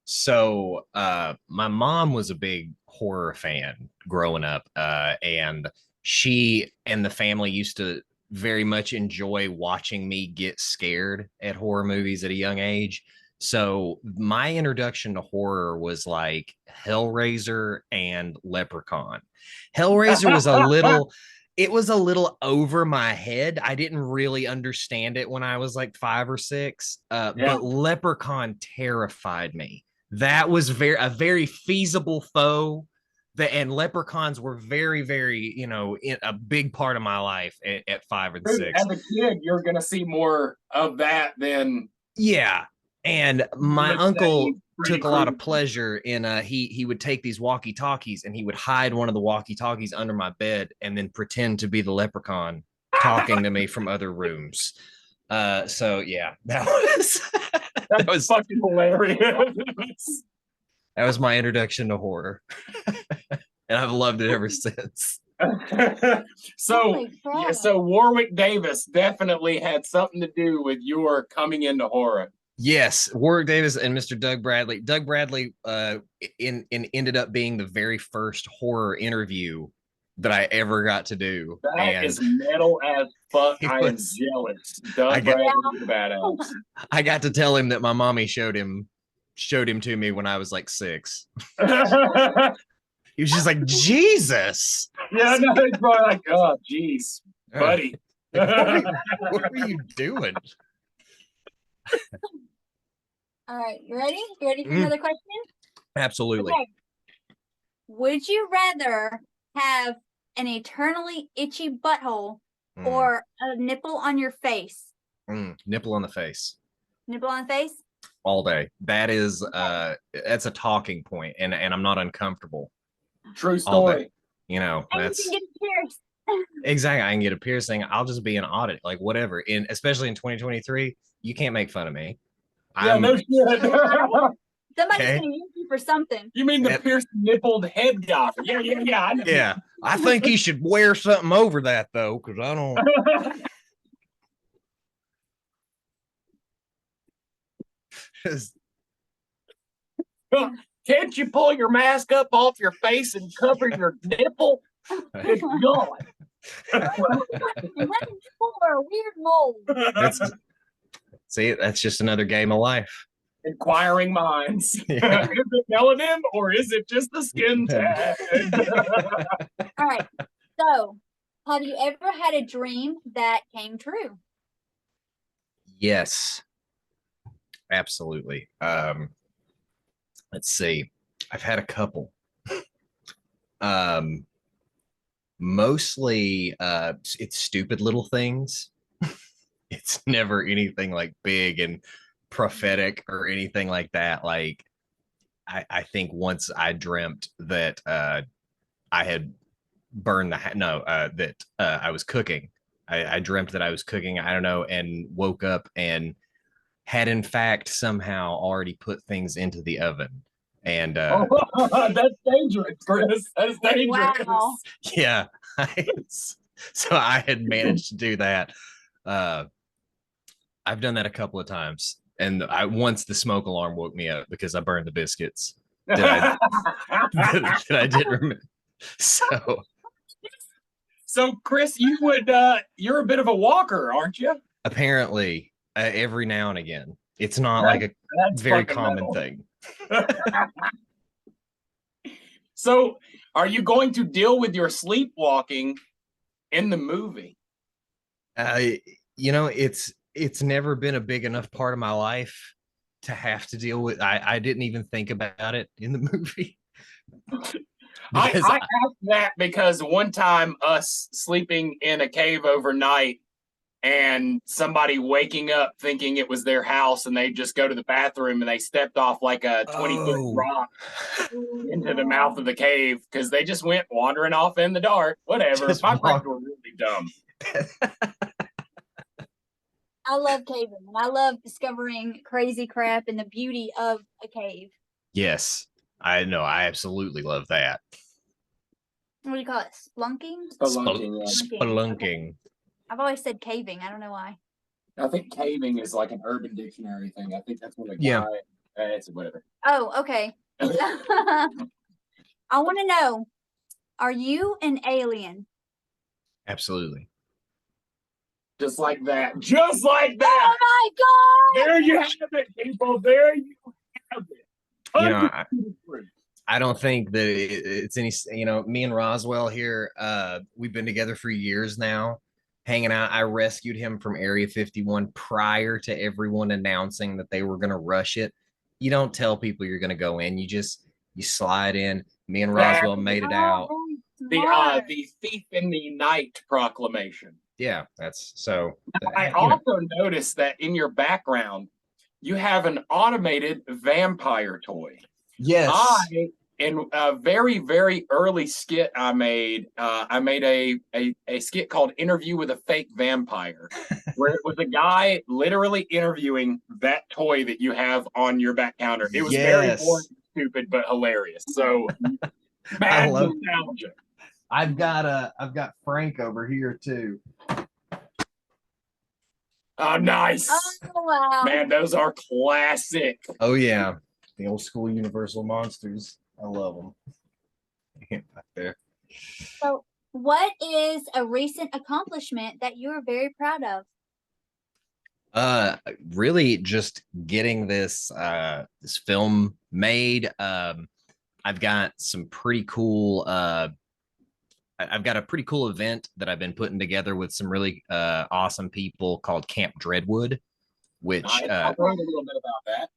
So my mom was a big horror fan growing up, and she and the family used to very much enjoy watching me get scared at horror movies at a young age. So my introduction to horror was like Hellraiser and Leprechaun. Hellraiser was a little over my head. I didn't really understand it when I was like 5 or 6, but Leprechaun terrified me. That was a very feasible foe. And leprechauns were very, very, in a big part of my life at 5 and 6. As a kid, you're going to see more of that than... Yeah. And my uncle took a lot of pleasure in, he would take these walkie-talkies and he would hide one of the walkie-talkies under my bed and then pretend to be the leprechaun talking to me from other rooms. So yeah, that was fucking hilarious. that was my introduction to horror. And I've loved it ever since. So Holy yeah, crap. so Warwick Davis definitely had something to do with your coming into horror. Yes, Warwick Davis and Mr. Doug Bradley. Doug Bradley ended up being the very first horror interview that I ever got to do. That And is metal as fuck. It I am was- jealous. I Doug get- Bradley's a badass. I got to tell him that my mommy showed him to me when I was like 6. Yeah, He was just like, Jesus. no, it's probably like, oh, geez, buddy. Like, what were you doing? All right, you ready? You ready for Mm. another question? Absolutely. Okay. Would you rather have an eternally itchy butthole Mm, or a nipple on your face? nipple on the face Nipple on the face? all day. That is that's a talking point, and I'm not uncomfortable. True All day. story. You know, And that's you can get it pierced. exactly. I can get a piercing. I'll just be an audit, like whatever. In especially in 2023, you can't make fun of me. Yeah, I'm no shit. Somebody's Okay. gonna use you for something. You mean the That- pierced nippled head guy? Yeah. I know. yeah. I think he should wear something over that though, because I don't. Can't you pull your mask up off your face and cover your nipple? It's gone. Is that a nipple or a weird mold? That's see, that's just another game of life. Inquiring minds. Yeah. Is it melanin or is it just the skin tag? All right. So, have you ever had a dream that came true? Yes, absolutely. Let's see. I've had a couple. Mostly it's stupid little things. It's never anything like big and prophetic or anything like that. Like I think once I dreamt that I had burned that I was cooking. I dreamt that I was cooking, I don't know, and woke up and had in fact somehow already put things into the oven. And That's dangerous, Chris. That's dangerous. Wow. yeah, so I had managed to do that. I've done that a couple of times, and once the smoke alarm woke me up because I burned the biscuits that I didn't remember. So, Chris, you're a bit of a walker, aren't you? Apparently, every now and again, it's not like a That's very fucking common metal. thing. So, are you going to deal with your sleepwalking in the movie? It's never been a big enough part of my life to have to deal with. I didn't even think about it in the movie. I Because asked that because one time us sleeping in a cave overnight and somebody waking up thinking it was their house and they just go to the bathroom and they stepped off like a 20-foot Oh. rock into the mouth of the cave because they just went wandering off in the dark. Whatever. Just My walk- friends were really dumb. I love caving and I love discovering crazy crap and the beauty of a cave. Yes, I know. I absolutely love that. What do you call it? Splunking? Spelunking, yeah. Spelunking. I've always said caving. I don't know why. I think caving is like an Urban Dictionary thing. I think that's what a guy. Yeah. It's whatever. Oh, okay. I want to know, are you an alien? Absolutely. Just like that. Just like Oh that. my god! There you have it, people. There you have it. You know, 100% I don't think that it's any, me and Roswell here, we've been together for years now, hanging out. I rescued him from Area 51 prior to everyone announcing that they were going to rush it. You don't tell people you're going to go in. You slide in. Me and Roswell made it out. the thief in the night proclamation. Yeah, that's so. I also noticed that in your background, you have an automated vampire toy. Yes. in a very, very early skit I made a skit called Interview with a Fake Vampire, where it was a guy literally interviewing that toy that you have on your back counter. It was very boring, stupid, but hilarious. So bad nostalgia. I've got Frank over here too. Oh, nice. Oh, wow. Man, those are classic. Oh yeah, the old school Universal monsters. I love them. Back there. So, what is a recent accomplishment that you are very proud of? Really just getting this this film made. I've got some pretty cool I've got a pretty cool event that I've been putting together with some really awesome people called Camp Dreadwood, which I've heard a little bit about that.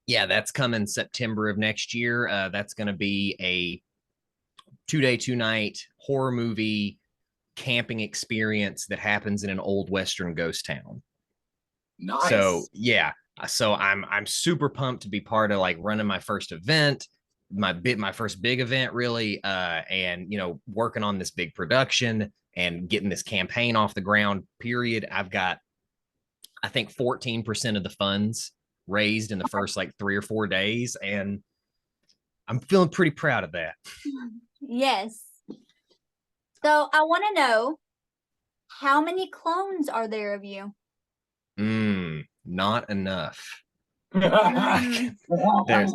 Yeah, that's coming September of next year. That's going to be a 2-day, 2-night horror movie camping experience that happens in an old Western ghost town. Nice. So yeah, so I'm super pumped to be part of like running my first event, my first big event really, and you know, working on this big production and getting this campaign off the ground. Period. I've got, I think 14% of the funds raised in the first like 3 or 4 days, and I'm feeling pretty proud of that. Yes. So I want to know, how many clones are there of you? Not enough. Mm. There's,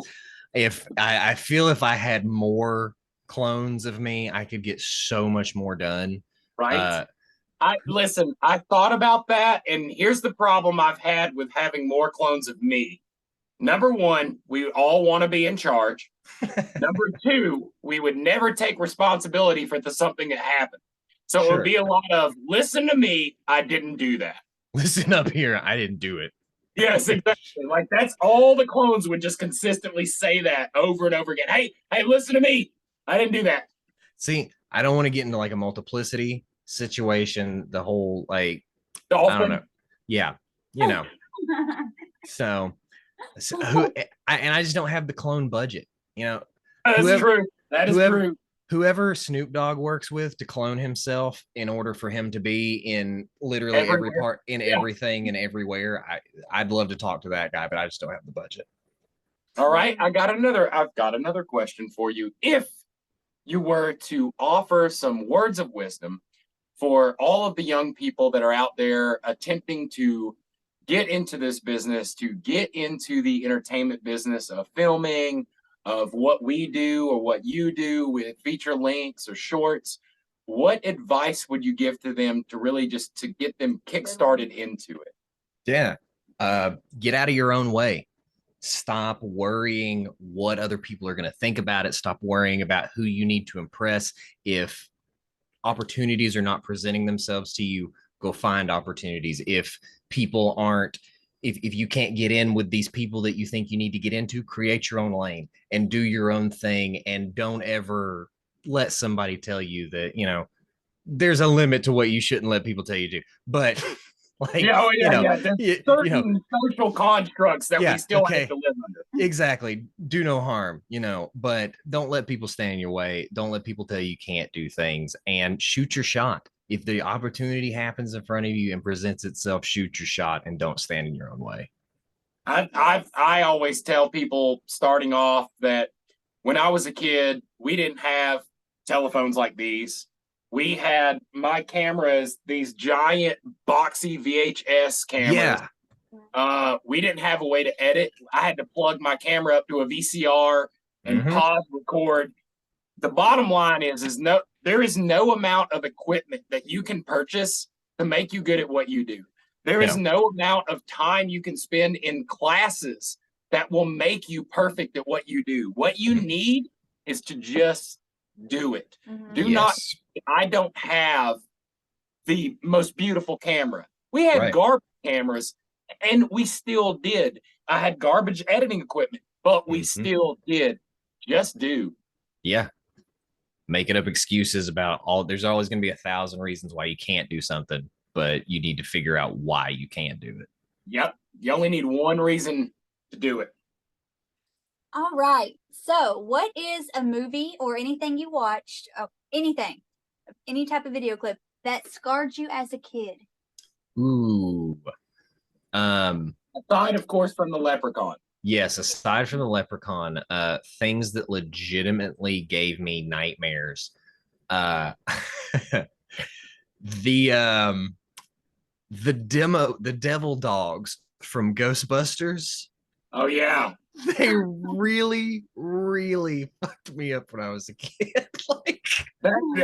if I feel if I had more clones of me, I could get so much more done. Right. Listen, I thought about that, and here's the problem I've had with having more clones of me. Number one, we all want to be in charge. Number two, we would never take responsibility for something that happened. So Sure. It would be a lot of, listen to me, I didn't do that. Listen up here, I didn't do it. Yes, exactly. Like that's all the clones would just consistently say that over and over again. Hey, listen to me, I didn't do that. See, I don't want to get into like a multiplicity situation, the whole like Dolphin. I don't know. Yeah, you know. so I just don't have the clone budget, you know. That's true. That is true. Whoever Snoop Dogg works with to clone himself in order for him to be in literally every part, in everything and everywhere, I'd love to talk to that guy, but I just don't have the budget. All right, I've got another question for you. If you were to offer some words of wisdom for all of the young people that are out there attempting to get into this business, to get into the entertainment business of filming, of what we do or what you do with feature lengths or shorts, what advice would you give to them to really just to get them kickstarted into it? Yeah. Get out of your own way. Stop worrying what other people are going to think about it. Stop worrying about who you need to impress. If opportunities are not presenting themselves to you, go find opportunities. If people aren't, if you can't get in with these people that you think you need to get into, create your own lane and do your own thing. And don't ever let somebody tell you that, you know, there's a limit to what you shouldn't let people tell you to do. But like, certain social constructs that we still have to live under. Exactly. Do no harm, you know, but don't let people stand in your way. Don't let people tell you can't do things, and shoot your shot. If the opportunity happens in front of you and presents itself, shoot your shot and don't stand in your own way. I always tell people starting off that when I was a kid, we didn't have telephones like these. We had my cameras, these giant boxy VHS cameras. Yeah. We didn't have a way to edit. I had to plug my camera up to a VCR and pause record. The bottom line is there is no amount of equipment that you can purchase to make you good at what you do. There is no amount of time you can spend in classes that will make you perfect at what you do. What you need is to just do it. I don't have the most beautiful camera. We had garbage cameras, and we still did. I had garbage editing equipment, but we still did. Just do. Yeah. Making up excuses about there's always going to be 1,000 reasons why you can't do something, but you need to figure out why you can't do it. Yep. You only need one reason to do it. All right. So, what is a movie or anything you watched, anything, any type of video clip that scarred you as a kid? Ooh. Aside, of course, from the Leprechaun. Yes, aside from the Leprechaun, things that legitimately gave me nightmares. Uh the the devil dogs from Ghostbusters. Oh yeah. They really, really fucked me up when I was a kid. Like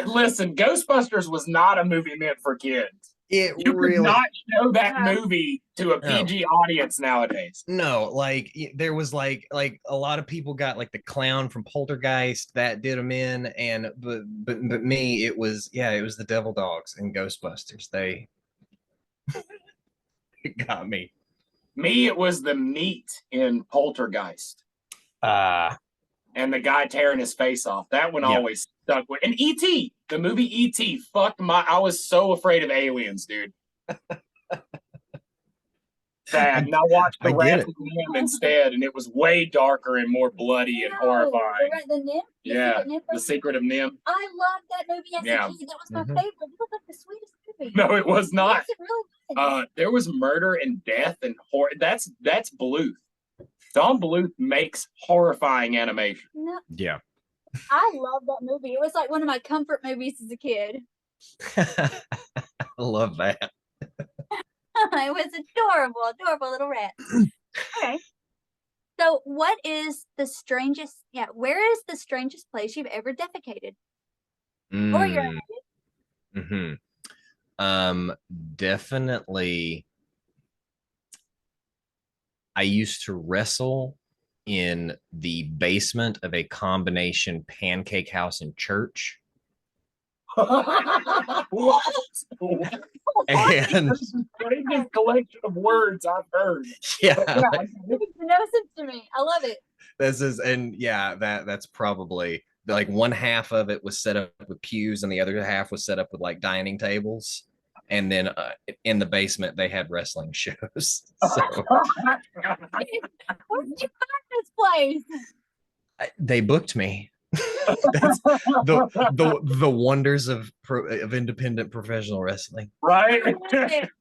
Listen, Ghostbusters was not a movie meant for kids. it You could really not show that No. movie to a No. PG audience nowadays. no, like there was like a lot of people got like the clown from Poltergeist that did them in, and but me, it was the devil dogs and Ghostbusters. They it got me. Me, it was the meat in Poltergeist and the guy tearing his face off. That one Yeah. always stuck with. And E.T., the movie E.T. fucked I was so afraid of aliens, dude. Sad. And I watched The I get Wrath of Nim instead, and it was way darker and more bloody and horrifying. The Nymph? Yeah, Secret Nymph? The Secret of Nim. I loved that movie as Yeah. a kid. That was my Mhm. favorite. It was like the sweetest movie. No, it was not. Yes, it really was. There was murder and death and horror. That's Bluth. Don Bluth makes horrifying animation. No, Yeah. I love that movie. It was like one of my comfort movies as a kid. I love that. It was adorable little rat. Okay. So, what is the strangest? Yeah, where is the strangest place you've ever defecated? Or you're Definitely. I used to wrestle in the basement of a combination pancake house and church. What? And This is the strangest collection of words I've heard. yeah, it makes no sense to me. I love it. that's probably like one half of it was set up with pews and the other half was set up with like dining tables. And then in the basement they had wrestling shows. So Where did you find this place? they booked me. That's the wonders of independent professional wrestling. Right?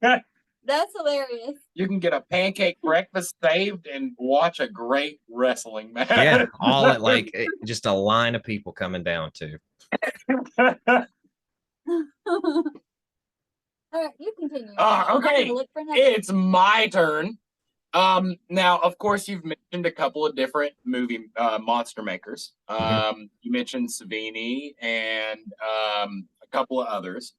That's hilarious. You can get a pancake breakfast saved and watch a great wrestling match. Yeah, all at like just a line of people coming down to. All right, you continue. Okay. I'm gonna look for another- It's my turn. Now, of course, you've mentioned a couple of different movie monster makers. You mentioned Savini and a couple of others.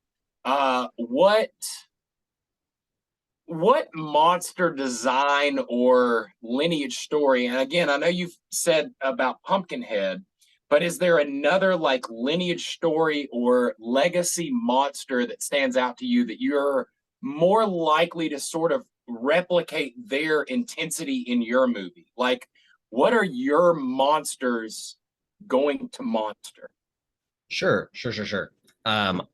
What monster design or lineage story? And again, I know you've said about Pumpkinhead, but is there another like lineage story or legacy monster that stands out to you that you're more likely to sort of replicate their intensity in your movie? Like, what are your monsters going to monster? Sure.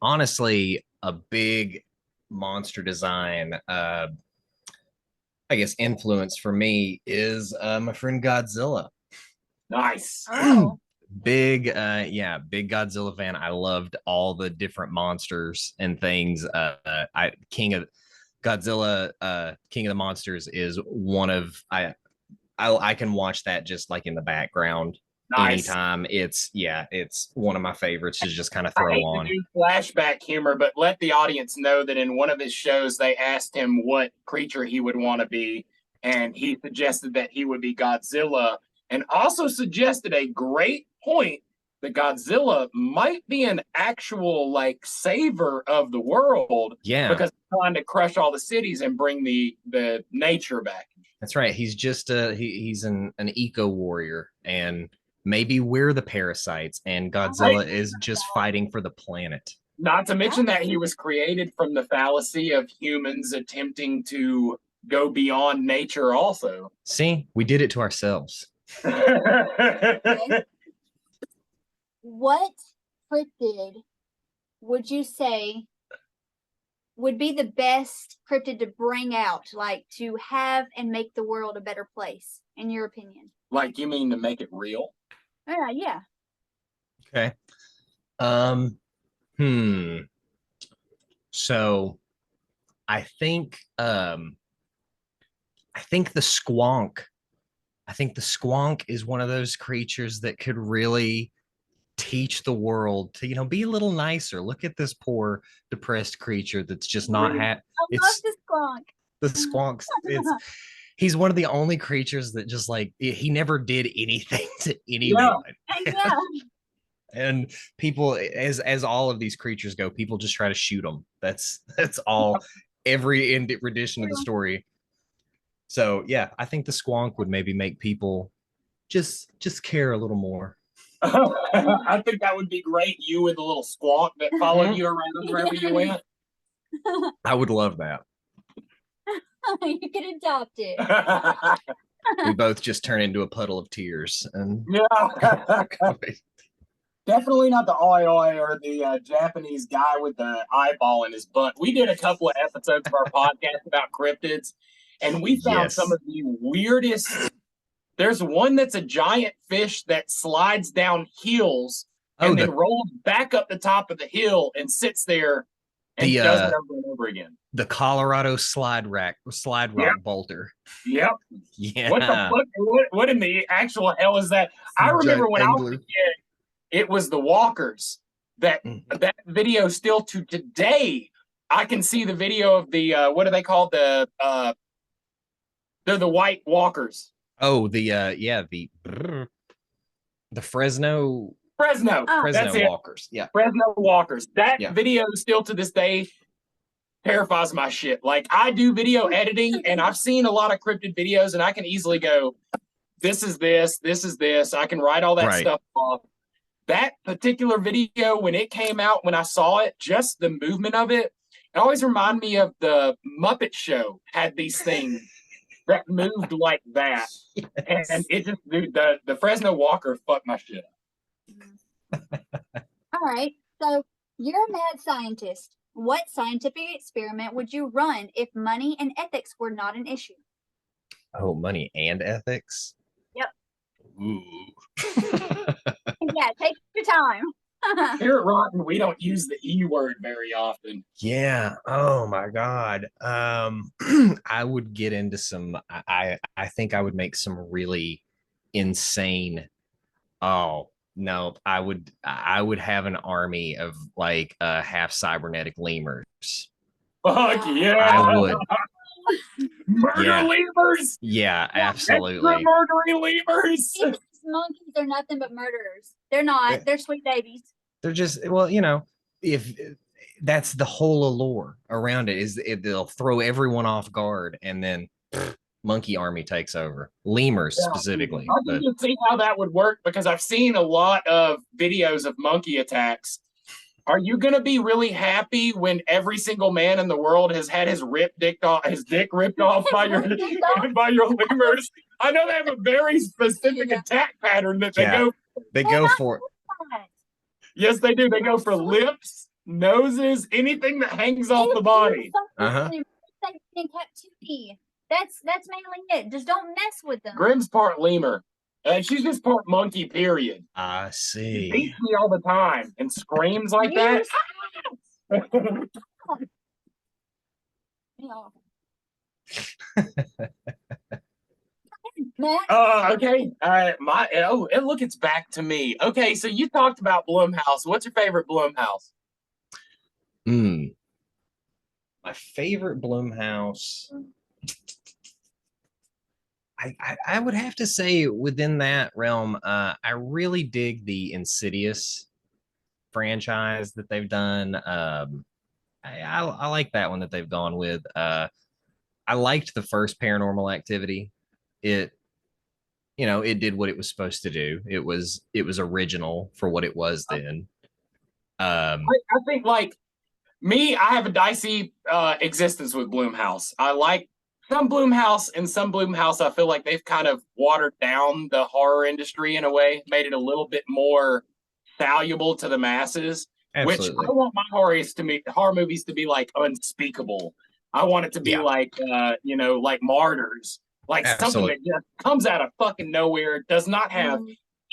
Honestly, a big monster design, I guess, influence for me is my friend Godzilla. Nice. Oh, Big Godzilla fan. I loved all the different monsters and things. King of Godzilla, King of the Monsters is one of I can watch that just like in the background Nice. anytime. It's one of my favorites to just kind of I throw hate on. to do flashback humor, but let the audience know that in one of his shows, they asked him what creature he would want to be, and he suggested that he would be Godzilla, and also suggested a great point that Godzilla might be an actual like saver of the world Yeah, because he's trying to crush all the cities and bring the nature back. that's right. He's just he's an eco warrior, and maybe we're the parasites, and Godzilla is just fighting for the planet. Not to mention that he was created from the fallacy of humans attempting to go beyond nature also. See, we did it to ourselves. okay. What cryptid would you say would be the best cryptid to bring out, like to have and make the world a better place, in your opinion? Like, you mean to make it real? Yeah. Okay. So I think the squonk. I think the squonk is one of those creatures that could really teach the world to, be a little nicer. Look at this poor depressed creature that's just not I love it's the squonk. the squonks. He's one of the only creatures that just like he never did anything to anyone. Yeah. And people, as all of these creatures go, people just try to shoot them. That's all. Every rendition of the story. So yeah, I think the squonk would maybe make people just care a little more. I think that would be great. You with a little squonk that followed you around wherever you went. I would love that. You could adopt it. We both just turn into a puddle of tears. And Yeah. Definitely not the oi oi or the Japanese guy with the eyeball in his butt. We did a couple of episodes of our podcast about cryptids, and we found some of the weirdest. There's one that's a giant fish that slides down hills and then rolls back up the top of the hill and sits there and does it over and over again. The Colorado slide rock bolter. Yep. Yeah. What the fuck? What in the actual hell is that? I remember when I was a kid, it was the walkers. That video still to today, I can see the video of the what are they called? They're the white walkers. Oh, the Fresno walkers. Yeah. Fresno walkers. That video still to this day terrifies my shit. Like, I do video editing and I've seen a lot of cryptid videos and I can easily go, this is this. I can write all that stuff off. That particular video, when it came out, when I saw it, just the movement of it always reminded me of the Muppet Show had these things that moved like that. Yes. And it just, dude, the Fresno Walker fucked my shit up. All right. So you're a mad scientist. What scientific experiment would you run if money and ethics were not an issue? Oh, money and ethics? Yep. Ooh. Yeah, take your time. Here at ROTN, we don't use the E word very often. Yeah. Oh my God. I would get into some. I think I would make some really insane. Oh no, I would have an army of like half cybernetic lemurs. Fuck yeah! I would. Murder lemurs. Yeah, absolutely. Extra murdering lemurs. Monkeys are nothing but murderers. They're not. They're sweet babies. They're just, well, if that's the whole allure around it is they'll throw everyone off guard and then monkey army takes over. Lemurs specifically. I can just see how that would work because I've seen a lot of videos of monkey attacks. Are you going to be really happy when every single man in the world has had his dick ripped off by your lemurs? I know they have a very specific attack pattern that they go for. They go for. Yes, they do. They go for lips, noses, anything that hangs off the body. In captivity. That's mainly it. Just don't mess with them. Grimm's part lemur. She's just part monkey, period. I see. She beats me all the time and screams like that. Okay. Look, it's back to me. Okay, so you talked about Blumhouse. What's your favorite Blumhouse? My favorite Blumhouse. I would have to say within that realm, I really dig the Insidious franchise that they've done. I like that one that they've gone with. I liked the first Paranormal Activity. It did what it was supposed to do. It was original for what it was then. I think like me, I have a dicey existence with Blumhouse. I like some Blumhouse and some Blumhouse. I feel like they've kind of watered down the horror industry in a way, made it a little bit more valuable to the masses. Absolutely. Which I want my horror movies to be like unspeakable. I want it to be Yeah. like like Martyrs, like something Absolutely. that just comes out of fucking nowhere, does not have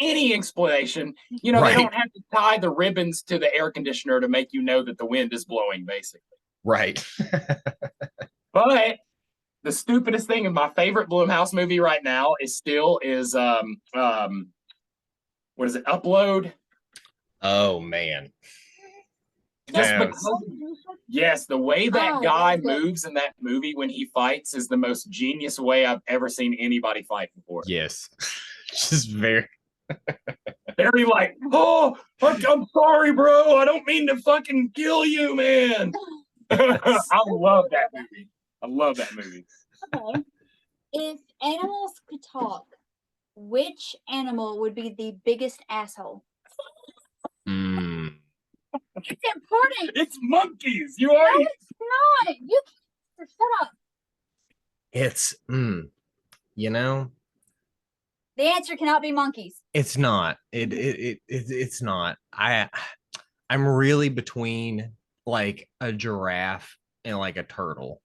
any explanation. They Right. don't have to tie the ribbons to the air conditioner to make you know that the wind is blowing, basically. Right. But the stupidest thing in my favorite Blumhouse movie right now is what is it? Upload. Oh man. Just Yeah. because, yes, the way that Oh, guy that's good. moves in that movie when he fights is the most genius way I've ever seen anybody fight before. Yes. Just very. Very like, oh, I'm sorry, bro. I don't mean to fucking kill you, man. I love that movie. I love that movie. Okay. If animals could talk, which animal would be the biggest asshole? Mm. It's important. It's monkeys. You No, already. it's not. You can't. Shut up. It's The answer cannot be monkeys. it's not. It's not. I'm really between like a giraffe and like a turtle.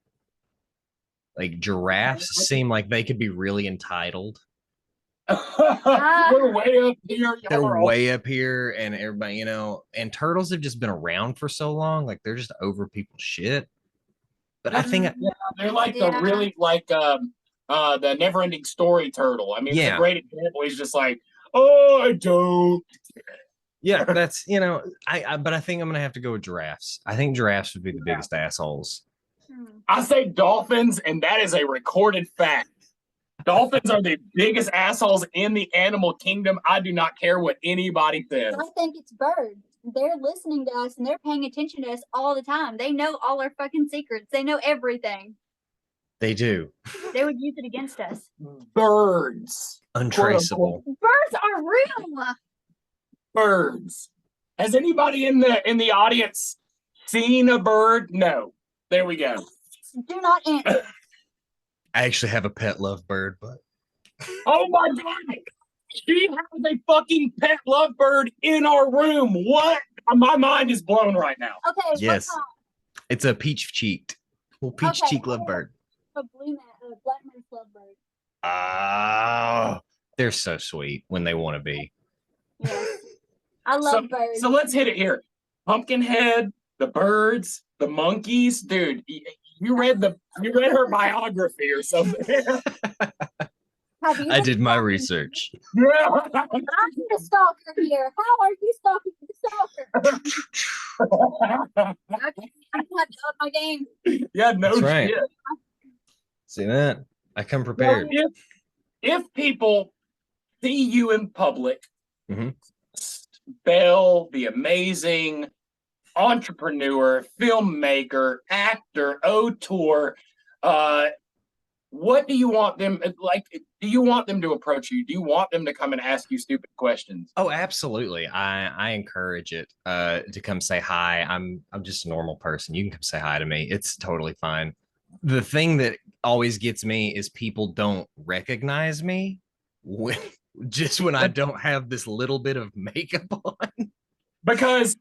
Like giraffes seem like they could be really entitled. We're way up here. They're way up here, and everybody, and turtles have just been around for so long, like they're just over people's shit. But I think, they're like the Yeah. really like the never ending story turtle. I mean, it's a Yeah. great example. He's just like, oh, I don't. yeah, that's but I think I'm gonna have to go with giraffes. I think giraffes would be the biggest assholes. I say dolphins, and that is a recorded fact. Dolphins are the biggest assholes in the animal kingdom. I do not care what anybody says. I think it's birds. They're listening to us and they're paying attention to us all the time. They know all our fucking secrets. They know everything. They do. They would use it against us. Birds. Untraceable. Birds are real. Birds. Has anybody in the audience seen a bird? No. There we go. Do not answer. I actually have a pet lovebird, but Oh my god! She has a fucking pet lovebird in our room. What? My mind is blown right now. Okay. yes, What it's a peach cheeked, little peach Okay. cheek lovebird. a black man's lovebird. Oh, they're so sweet when they want to be. Yes. I love birds. So let's hit it here. Pumpkinhead, the birds, the monkeys, dude. You read her biography or something. Have you I been did my stalking- research. Yeah. I'm the stalker here. How are you stalking the stalker? Okay, I'm gonna have to up my game. Yeah, no That's right. shit. See that? I come Well, prepared. if people see you in public, Mhm. Bell, the amazing entrepreneur, filmmaker, actor, auteur, what do you want them like? Do you want them to approach you? Do you want them to come and ask you stupid questions? Oh, absolutely. I encourage it to come say hi. I'm just a normal person. You can come say hi to me. It's totally fine. The thing that always gets me is people don't recognize me when when I don't have this little bit of makeup on. Because,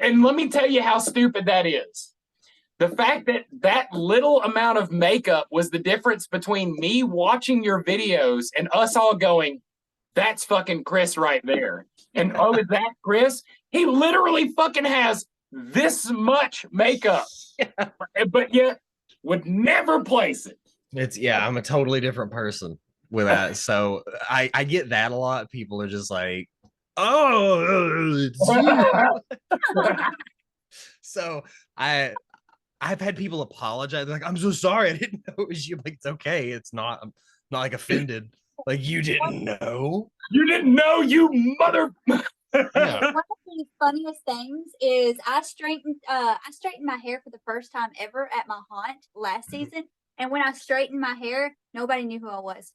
and let me tell you how stupid that is. The fact that that little amount of makeup was the difference between me watching your videos and us all going, that's fucking Kris right there. And oh, is that Kris? He literally fucking has this much makeup, but yet would never place it. I'm a totally different person with that. So I get that a lot. People are just like, oh, it's you. So I've had people apologize. They're like, I'm so sorry. I didn't know it was you. Like, it's okay. I'm not like offended. Like, you didn't know. You didn't know, you mother. Yeah. One of the funniest things is I straightened my hair for the first time ever at my haunt last season. And when I straightened my hair, nobody knew who I was.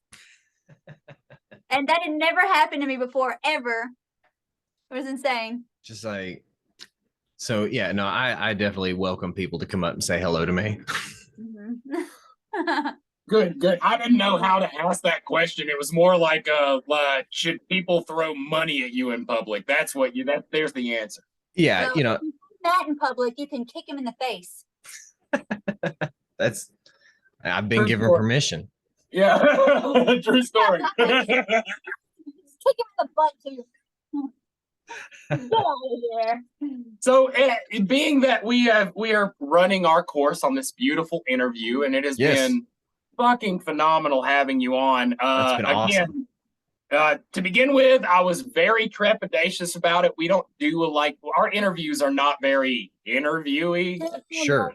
And that had never happened to me before, ever. It was insane. Just like, so yeah, no, I definitely welcome people to come up and say hello to me. Good. I didn't know how to ask that question. It was more like, should people throw money at you in public? That's what there's the answer. Yeah, So you know, if you see Matt in public, you can kick him in the face. that's I've been True given story. permission. Yeah, true story. Kick him in the butt too. Get out of here. So, being that we are running our course on this beautiful interview, and it has Yes. been fucking phenomenal having you on. That's been awesome. To begin with, I was very trepidatious about it. We don't do our interviews are not very interviewy, Sure.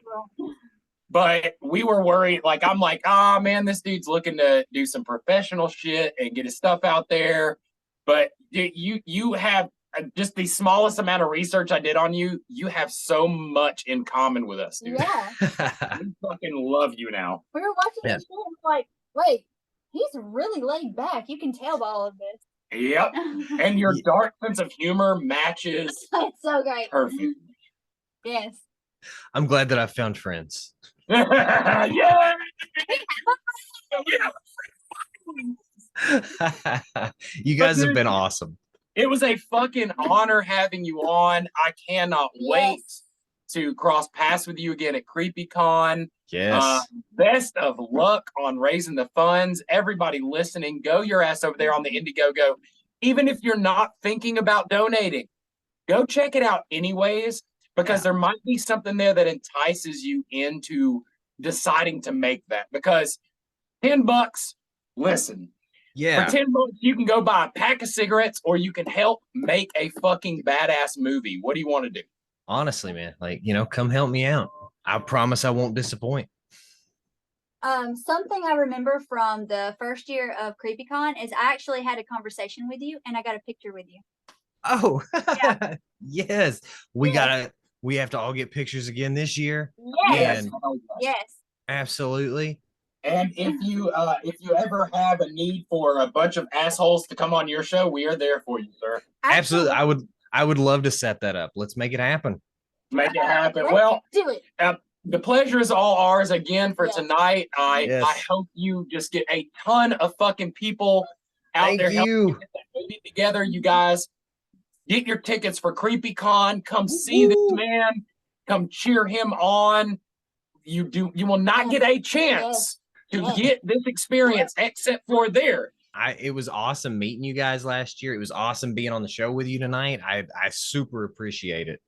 but we were worried. Like, I'm like, ah, man, this dude's looking to do some professional shit and get his stuff out there. But you have just the smallest amount of research I did on you. You have so much in common with us, dude. Yeah. We fucking love you now. We were watching Yeah. this show and we're like, wait, he's really laid back. You can tell by all of this. Yep. And your dark sense of humor matches It's so great. perfect. Yes. I'm glad that I found friends. Yeah. You guys have been awesome. It was a fucking honor having you on. I cannot wait to cross paths with you again at CreepyCon. Yes. Best of luck on raising the funds. Everybody listening, go your ass over there on the Indiegogo. Even if you're not thinking about donating, go check it out anyways, because there might be something there that entices you into deciding to make that. Because $10, listen. Yeah. For $10, you can go buy a pack of cigarettes, or you can help make a fucking badass movie. What do you want to do? Honestly, man, like, come help me out. I promise I won't disappoint. Something I remember from the first year of CreepyCon is I actually had a conversation with you and I got a picture with you. Oh, yes. We have to all get pictures again this year. Yes. And Yes. absolutely. And if you ever have a need for a bunch of assholes to come on your show, we are there for you, sir. Absolutely. I would love to set that up. Let's make it happen. Make it happen. Let's Well, do it. the pleasure is all ours again for tonight. I hope you just get a ton of fucking people out there helping you get that movie together. You guys get your tickets for CreepyCon. Come see this man. Come cheer him on. You will not get a chance to get this experience except for there. It was awesome meeting you guys last year. It was awesome being on the show with you tonight. I super appreciate it.